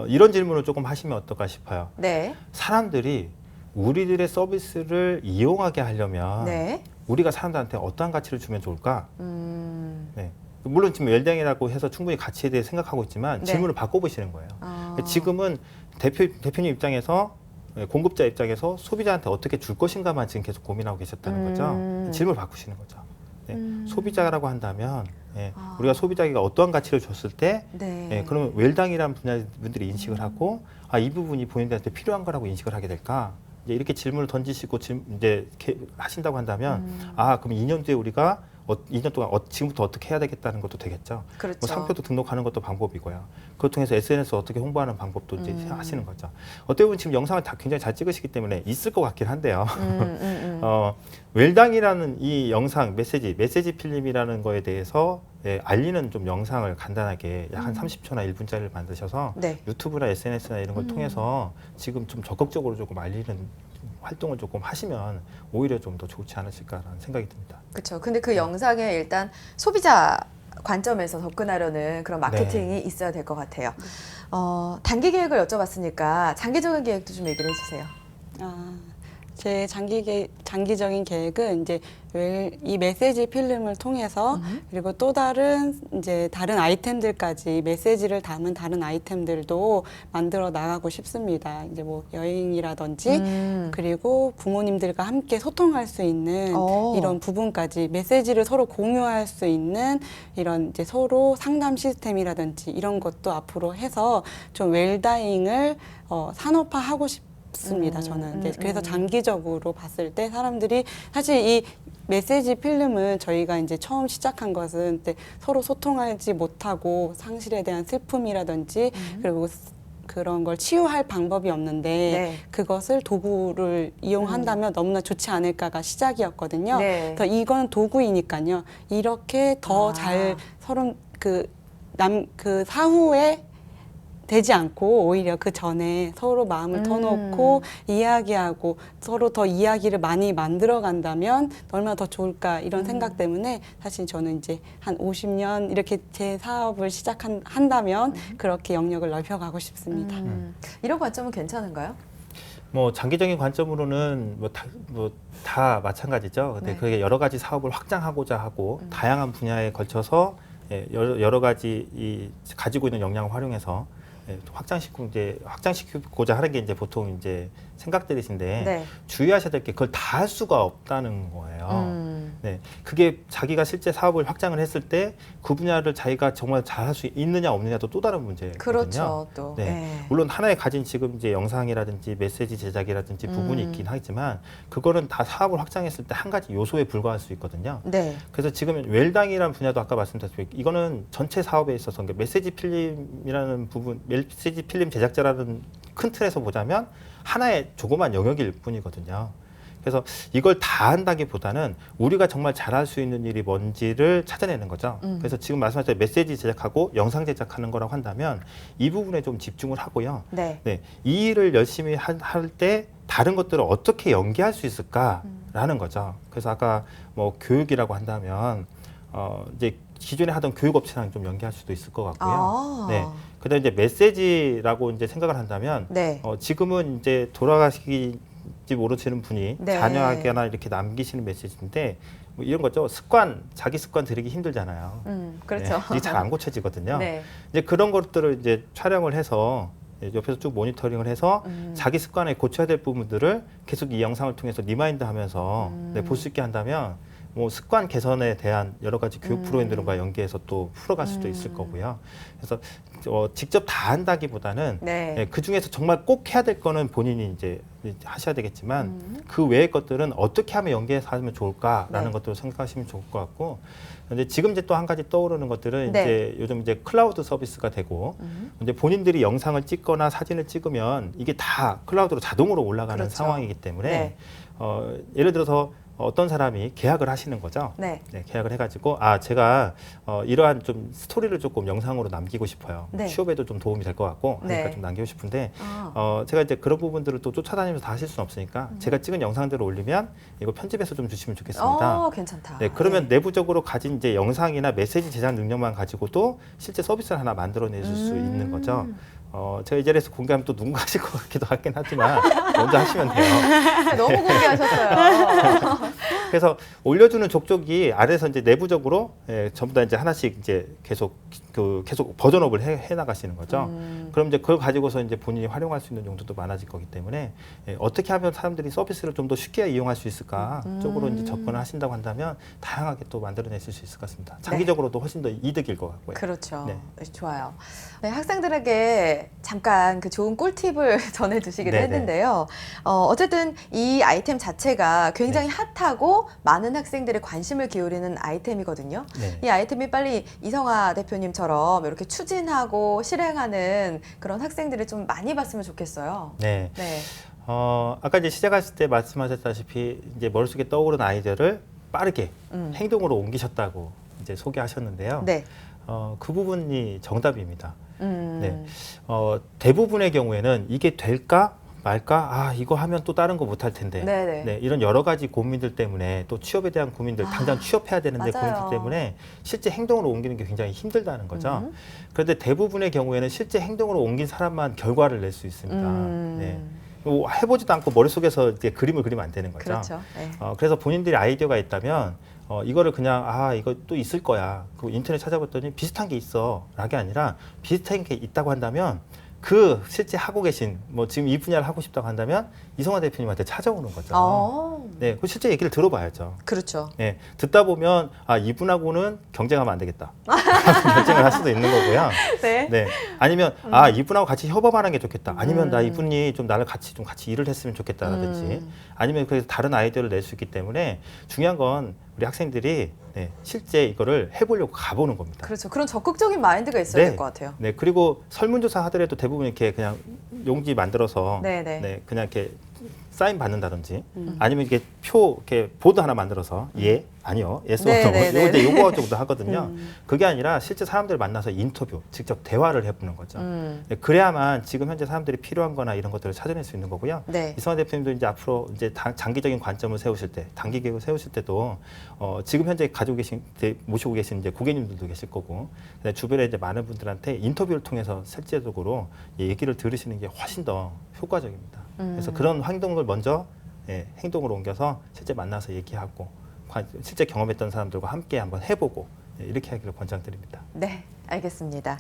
이런 질문을 조금 하시면 어떨까 싶어요. 네. 사람들이 우리들의 서비스를 이용하게 하려면 네. 우리가 사람들한테 어떠한 가치를 주면 좋을까? 네. 물론 지금 웰댕이라고 해서 충분히 가치에 대해 생각하고 있지만 네. 질문을 바꿔보시는 거예요. 지금은 대표님 입장에서 공급자 입장에서 소비자한테 어떻게 줄 것인가만 지금 계속 고민하고 계셨다는 거죠. 질문을 바꾸시는 거죠. 네. 소비자라고 한다면 우리가 소비자에게 어떠한 가치를 줬을 때 네. 그러면 웰당이라는 분들이 인식을 하고 이 부분이 본인들한테 필요한 거라고 인식을 하게 될까? 이제 이렇게 질문을 던지시고 이제 하신다고 한다면 그럼 2년 뒤에 우리가 2년 동안 지금부터 어떻게 해야 되겠다는 것도 되겠죠. 그렇죠. 뭐 상표도 등록하는 것도 방법이고요. 그걸 통해서 SNS 어떻게 홍보하는 방법도 이제 하시는 거죠. 어떻게 보면 지금 영상을 다 굉장히 잘 찍으시기 때문에 있을 것 같긴 한데요. 웰당이라는 이 영상 메시지 필름이라는 거에 대해서 알리는 좀 영상을 간단하게 약 한 30초나 1분짜리를 만드셔서 네. 유튜브나 SNS나 이런 걸 통해서 지금 좀 적극적으로 조금 알리는 활동을 조금 하시면 오히려 좀 더 좋지 않으실까라는 생각이 듭니다. 그렇죠. 근데 그 영상에 일단 소비자 관점에서 접근하려는 그런 마케팅이 있어야 될 것 같아요. 단기 계획을 여쭤봤으니까 장기적인 계획도 좀 얘기를 해주세요. 제 장기적인 계획은 이제 이 메시지 필름을 통해서 그리고 또 다른 아이템들까지 메시지를 담은 다른 아이템들도 만들어 나가고 싶습니다. 이제 뭐 여행이라든지 그리고 부모님들과 함께 소통할 수 있는 이런 부분까지 메시지를 서로 공유할 수 있는 이런 이제 서로 상담 시스템이라든지 이런 것도 앞으로 해서 좀 웰다잉을 산업화하고 싶습니다. 저는 그래서 장기적으로 봤을 때 사람들이 사실 이 메시지 필름은 저희가 이제 처음 시작한 것은 서로 소통하지 못하고 상실에 대한 슬픔이라든지 그리고 그런 걸 치유할 방법이 없는데 네. 그것을 도구를 이용한다면 너무나 좋지 않을까가 시작이었거든요. 네. 그래서 이건 도구이니까요. 이렇게 더 아. 잘 서로 그 사후에 되지 않고 오히려 그 전에 서로 마음을 터놓고 이야기하고 서로 더 이야기를 많이 만들어 간다면 얼마나 더 좋을까 이런 생각 때문에 사실 저는 이제 한 50년 이렇게 제 사업을 한다면 그렇게 영역을 넓혀가고 싶습니다. 이런 관점은 괜찮은가요? 뭐 장기적인 관점으로는 다 마찬가지죠. 근데 네. 그게 여러 가지 사업을 확장하고자 하고 다양한 분야에 걸쳐서 여러 가지 이 가지고 있는 역량을 활용해서 확장시키고자 하는 게 이제 보통 이제 생각들이신데 네. 주의하셔야 될 게 그걸 다 할 수가 없다는 거예요. 네, 그게 자기가 실제 사업을 확장을 했을 때 그 분야를 자기가 정말 잘할 수 있느냐 없느냐도 또 다른 문제거든요. 그렇죠. 또. 네. 네. 물론 하나의 가진 지금 이제 영상이라든지 메시지 제작이라든지 부분이 있긴 하지만 그거는 다 사업을 확장했을 때 한 가지 요소에 불과할 수 있거든요. 네. 그래서 지금 웰당이라는 분야도 아까 말씀드렸듯이 이거는 전체 사업에 있어서 그러니까 메시지 필름이라는 부분, 메시지 필름 제작자라는 큰 틀에서 보자면 하나의 조그만 영역일 뿐이거든요. 그래서 이걸 다 한다기보다는 우리가 정말 잘할 수 있는 일이 뭔지를 찾아내는 거죠. 그래서 지금 말씀하신 메시지 제작하고 영상 제작하는 거라고 한다면 이 부분에 좀 집중을 하고요. 네. 네, 이 일을 열심히 할 때 다른 것들을 어떻게 연계할 수 있을까라는 거죠. 그래서 아까 뭐 교육이라고 한다면 이제 기존에 하던 교육업체랑 좀 연계할 수도 있을 것 같고요. 아. 네. 그다음에 이제 메시지라고 이제 생각을 한다면 네. 지금은 이제 돌아가시지 모르시는 분이 네. 자녀에게나 이렇게 남기시는 메시지인데 뭐 이런 거죠. 자기 습관 들이기 힘들잖아요. 그렇죠. 네, 이게 잘 안 고쳐지거든요. 네. 이제 그런 것들을 이제 촬영을 해서 옆에서 쭉 모니터링을 해서 자기 습관에 고쳐야 될 부분들을 계속 이 영상을 통해서 리마인드하면서 볼 수 있게 한다면 뭐 습관 개선에 대한 여러 가지 교육 프로그램들과 연계해서 또 풀어갈 수도 있을 거고요. 그래서 직접 다 한다기보다는 네. 그 중에서 정말 꼭 해야 될 거는 본인이 이제 하셔야 되겠지만 그 외의 것들은 어떻게 하면 연계해서 하면 좋을까라는 네. 것들을 생각하시면 좋을 것 같고. 근데 지금 이제 또 한 가지 떠오르는 것들은 네. 이제 요즘 이제 클라우드 서비스가 되고 이제 본인들이 영상을 찍거나 사진을 찍으면 이게 다 클라우드로 자동으로 올라가는 그렇죠. 상황이기 때문에 네. 예를 들어서 어떤 사람이 계약을 하시는 거죠. 네. 네, 계약을 해가지고 제가 이러한 좀 스토리를 조금 영상으로 남기고 싶어요. 네. 취업에도 좀 도움이 될 것 같고 하니까 네. 좀 남기고 싶은데 아. 제가 이제 그런 부분들을 또 쫓아다니면서 다 하실 수는 없으니까 제가 찍은 영상들을 올리면 이거 편집해서 좀 주시면 좋겠습니다. 괜찮다. 네, 그러면 내부적으로 가진 이제 영상이나 메시지 제작 능력만 가지고도 실제 서비스를 하나 만들어내줄 수 있는 거죠. 제가 이 자리에서 공개하면 또 누군가 하실 것 같기도 하긴 하지만 먼저 하시면 돼요. 너무 공개하셨어요. 그래서 올려주는 족족이 아래에서 이제 내부적으로 전부 다 이제 하나씩 이제 계속 버전업을 해 나가시는 거죠. 그럼 이제 그걸 가지고서 이제 본인이 활용할 수 있는 용도도 많아질 거기 때문에 어떻게 하면 사람들이 서비스를 좀 더 쉽게 이용할 수 있을까 쪽으로 이제 접근을 하신다고 한다면 다양하게 또 만들어내실 수 있을 것 같습니다. 장기적으로도 훨씬 더 이득일 것 같고요. 그렇죠. 네. 좋아요. 네, 학생들에게 잠깐 그 좋은 꿀팁을 전해주시기도 네네. 했는데요. 어쨌든 이 아이템 자체가 굉장히 핫하고 많은 학생들의 관심을 기울이는 아이템이거든요. 네. 이 아이템이 빨리 이성아 대표님처럼 이렇게 추진하고 실행하는 그런 학생들을 좀 많이 봤으면 좋겠어요. 네. 네. 아까 이제 시작하실 때 말씀하셨다시피 이제 머릿속에 떠오른 아이디어를 빠르게 행동으로 옮기셨다고 이제 소개하셨는데요. 네. 그 부분이 정답입니다. 음. 네. 대부분의 경우에는 이게 될까 말까? 이거 하면 또 다른 거 못할 텐데. 네네. 네, 이런 여러 가지 고민들 때문에 또 취업에 대한 고민들, 당장 취업해야 되는데 맞아요. 고민들 때문에 실제 행동으로 옮기는 게 굉장히 힘들다는 거죠. 그런데 대부분의 경우에는 실제 행동으로 옮긴 사람만 결과를 낼 수 있습니다. 네. 뭐 해보지도 않고 머릿속에서 이제 그림을 그리면 안 되는 거죠. 그렇죠. 네. 그래서 본인들이 아이디어가 있다면 이거를 그냥 이거 또 있을 거야. 그 인터넷 찾아봤더니 비슷한 게 있어. 라게 아니라 비슷한 게 있다고 한다면 그 실제 하고 계신 뭐 지금 이 분야를 하고 싶다고 한다면 이성화 대표님한테 찾아오는 거죠. 네, 그 실제 얘기를 들어봐야죠. 그렇죠. 네, 듣다 보면 이분하고는 경쟁하면 안 되겠다. 경쟁을 할 수도 있는 거고요. 네. 네, 아니면 이분하고 같이 협업하는 게 좋겠다. 아니면 나 이분이 좀 나를 같이 일을 했으면 좋겠다라든지 아니면 그래서 다른 아이디어를 낼 수 있기 때문에 중요한 건 우리 학생들이 네, 실제 이거를 해보려고 가보는 겁니다. 그렇죠. 그런 적극적인 마인드가 있어야 네. 될 것 같아요. 네, 그리고 설문조사 하더라도 대부분 이렇게 그냥 용지 만들어서 네네. 네, 그냥 이렇게 사인 받는다든지 아니면 이렇게 표 이렇게 보드 하나 만들어서 예, 아니요, 예스, 네네네. 요거 이제 요거 정도 하거든요. 그게 아니라 실제 사람들 만나서 인터뷰, 직접 대화를 해보는 거죠. 네, 그래야만 지금 현재 사람들이 필요한거나 이런 것들을 찾아낼 수 있는 거고요. 네. 이성화 대표님도 이제 앞으로 이제 장기적인 관점을 세우실 때, 단기 계획을 세우실 때도 지금 현재 가지고 계신 모시고 계신 이제 고객님들도 계실 거고, 그다음에 주변에 이제 많은 분들한테 인터뷰를 통해서 실제적으로 얘기를 들으시는 게 훨씬 더 효과적입니다. 그래서 그런 행동을 먼저 예, 행동으로 옮겨서 실제 만나서 얘기하고 실제 경험했던 사람들과 함께 한번 해보고 예, 이렇게 하기를 권장드립니다. 네, 알겠습니다.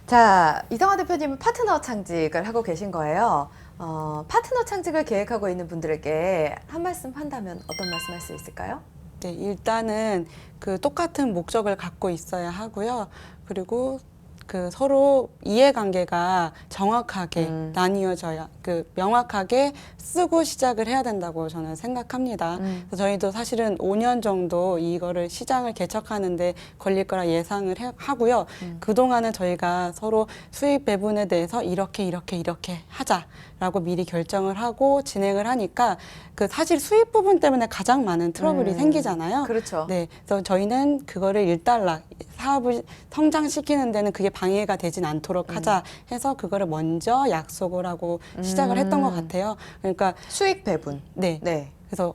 자, 이성화 대표님은 파트너 창직을 하고 계신 거예요. 파트너 창직을 계획하고 있는 분들에게 한 말씀 한다면 어떤 말씀 할 수 있을까요? 네, 일단은 그 똑같은 목적을 갖고 있어야 하고요. 그리고 그 서로 이해관계가 정확하게 나뉘어져야 그 명확하게 쓰고 시작을 해야 된다고 저는 생각합니다. 그래서 저희도 사실은 5년 정도 이거를 시장을 개척하는데 걸릴 거라 예상을 하고요. 그동안은 저희가 서로 수입 배분에 대해서 이렇게 하자라고 미리 결정을 하고 진행을 하니까 그 사실 수입 부분 때문에 가장 많은 트러블이 생기잖아요. 그렇죠. 네, 그래서 저희는 그거를 일단락 사업을 성장시키는 데는 그게 방해가 되진 않도록 하자 해서 그거를 먼저 약속을 하고 시작을 했던 것 같아요. 그러니까 수익 배분. 네, 네. 그래서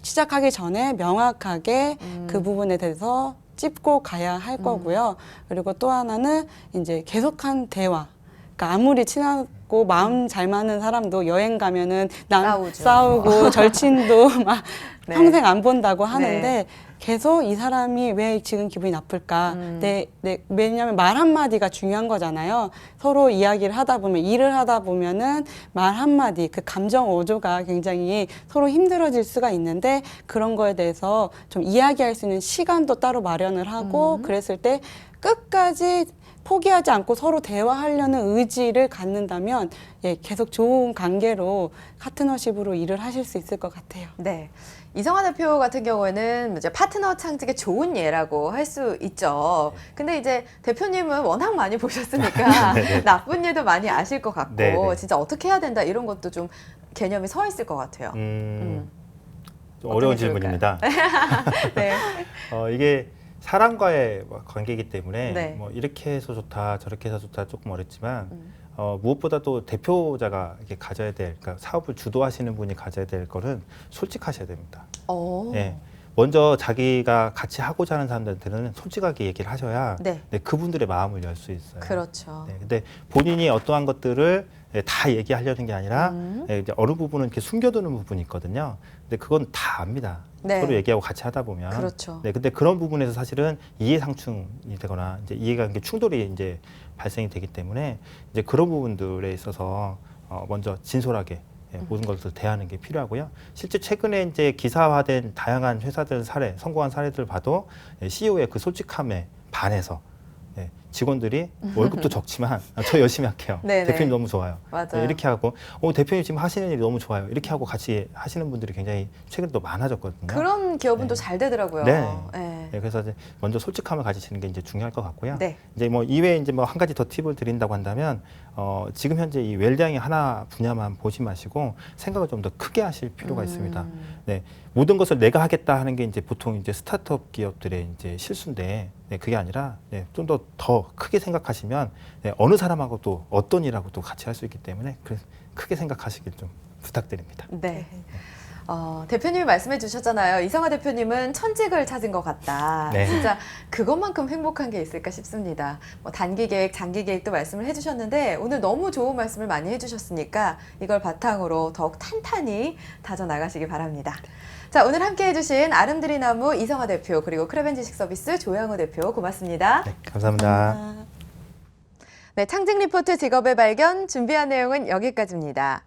시작하기 전에 명확하게 그 부분에 대해서 짚고 가야 할 거고요. 그리고 또 하나는 이제 계속한 대화. 그러니까 아무리 친하고 마음 잘 맞는 사람도 여행 가면은 싸우죠. 싸우고 절친도 막 네. 평생 안 본다고 하는데 네. 계속 이 사람이 왜 지금 기분이 나쁠까? 왜냐하면 말 한마디가 중요한 거잖아요. 서로 이야기를 하다 보면, 일을 하다 보면은 말 한마디, 그 감정 오조가 굉장히 서로 힘들어질 수가 있는데 그런 거에 대해서 좀 이야기할 수 있는 시간도 따로 마련을 하고 그랬을 때 끝까지 포기하지 않고 서로 대화하려는 의지를 갖는다면 예, 계속 좋은 관계로 파트너십으로 일을 하실 수 있을 것 같아요. 네. 이성화 대표 같은 경우에는 이제 파트너 창직의 좋은 예라고 할 수 있죠. 근데 이제 대표님은 워낙 많이 보셨으니까 나쁜 예도 많이 아실 것 같고 네네. 진짜 어떻게 해야 된다 이런 것도 좀 개념이 서 있을 것 같아요. 좀 어떤 어려운 게 좋을까요? 질문입니다. 네. 이게 사람과의 관계이기 때문에 네. 뭐 이렇게 해서 좋다 저렇게 해서 좋다 조금 어렵지만 무엇보다도 대표자가 이렇게 가져야 될, 그러니까 사업을 주도하시는 분이 가져야 될 거는 솔직하셔야 됩니다. 예. 먼저 자기가 같이 하고자 하는 사람들한테는 솔직하게 얘기를 하셔야 네. 네, 그분들의 마음을 열 수 있어요. 그렇죠. 네, 근데 본인이 어떠한 것들을 다 얘기하려는 게 아니라 이제 어느 부분은 이렇게 숨겨두는 부분이 있거든요. 근데 그건 다 압니다. 네. 서로 얘기하고 같이 하다 보면. 그렇죠. 네, 근데 그런 부분에서 사실은 이해상충이 되거나 이제 이해가 충돌이 이제 발생이 되기 때문에 이제 그런 부분들에 있어서 먼저 진솔하게 모든 것을 대하는 게 필요하고요. 실제 최근에 이제 기사화된 다양한 회사들 사례, 성공한 사례들 봐도 CEO의 그 솔직함에 반해서 직원들이 월급도 적지만 저 열심히 할게요. 네네. 대표님 너무 좋아요. 맞아요. 이렇게 하고 대표님 지금 하시는 일이 너무 좋아요. 이렇게 하고 같이 하시는 분들이 굉장히 최근에 또 많아졌거든요. 그런 기업은 또 잘 되더라고요. 네. 네. 네, 그래서 이제 먼저 솔직함을 가지시는 게 이제 중요할 것 같고요. 네. 이제 뭐 이외에 이제 뭐 한 가지 더 팁을 드린다고 한다면 지금 현재 이 웰다잉의 하나 분야만 보지 마시고 생각을 좀 더 크게 하실 필요가 있습니다. 네, 모든 것을 내가 하겠다 하는 게 이제 보통 이제 스타트업 기업들의 이제 실수인데 그게 아니라 좀 더 크게 생각하시면 어느 사람하고도 어떤 일하고도 같이 할 수 있기 때문에 크게 생각하시길 좀 부탁드립니다. 네. 대표님이 말씀해 주셨잖아요. 이성화 대표님은 천직을 찾은 것 같다. 네. 진짜 그것만큼 행복한 게 있을까 싶습니다. 뭐 단기 계획, 장기 계획도 말씀을 해주셨는데 오늘 너무 좋은 말씀을 많이 해주셨으니까 이걸 바탕으로 더욱 탄탄히 다져나가시기 바랍니다. 자, 오늘 함께 해주신 아름드리 나무 이성화 대표 그리고 크레벤지식 서비스 조양호 대표 고맙습니다. 네, 감사합니다. 네, 창직 리포트 직업의 발견 준비한 내용은 여기까지입니다.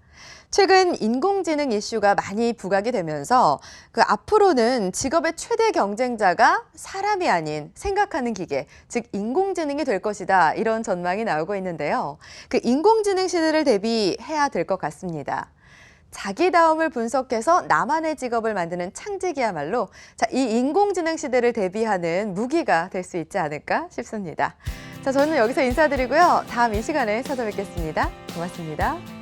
최근 인공지능 이슈가 많이 부각이 되면서 그 앞으로는 직업의 최대 경쟁자가 사람이 아닌 생각하는 기계, 즉 인공지능이 될 것이다. 이런 전망이 나오고 있는데요. 그 인공지능 시대를 대비해야 될 것 같습니다. 자기다움을 분석해서 나만의 직업을 만드는 창직이야말로 자, 이 인공지능 시대를 대비하는 무기가 될 수 있지 않을까 싶습니다. 자, 저는 여기서 인사드리고요. 다음 이 시간에 찾아뵙겠습니다. 고맙습니다.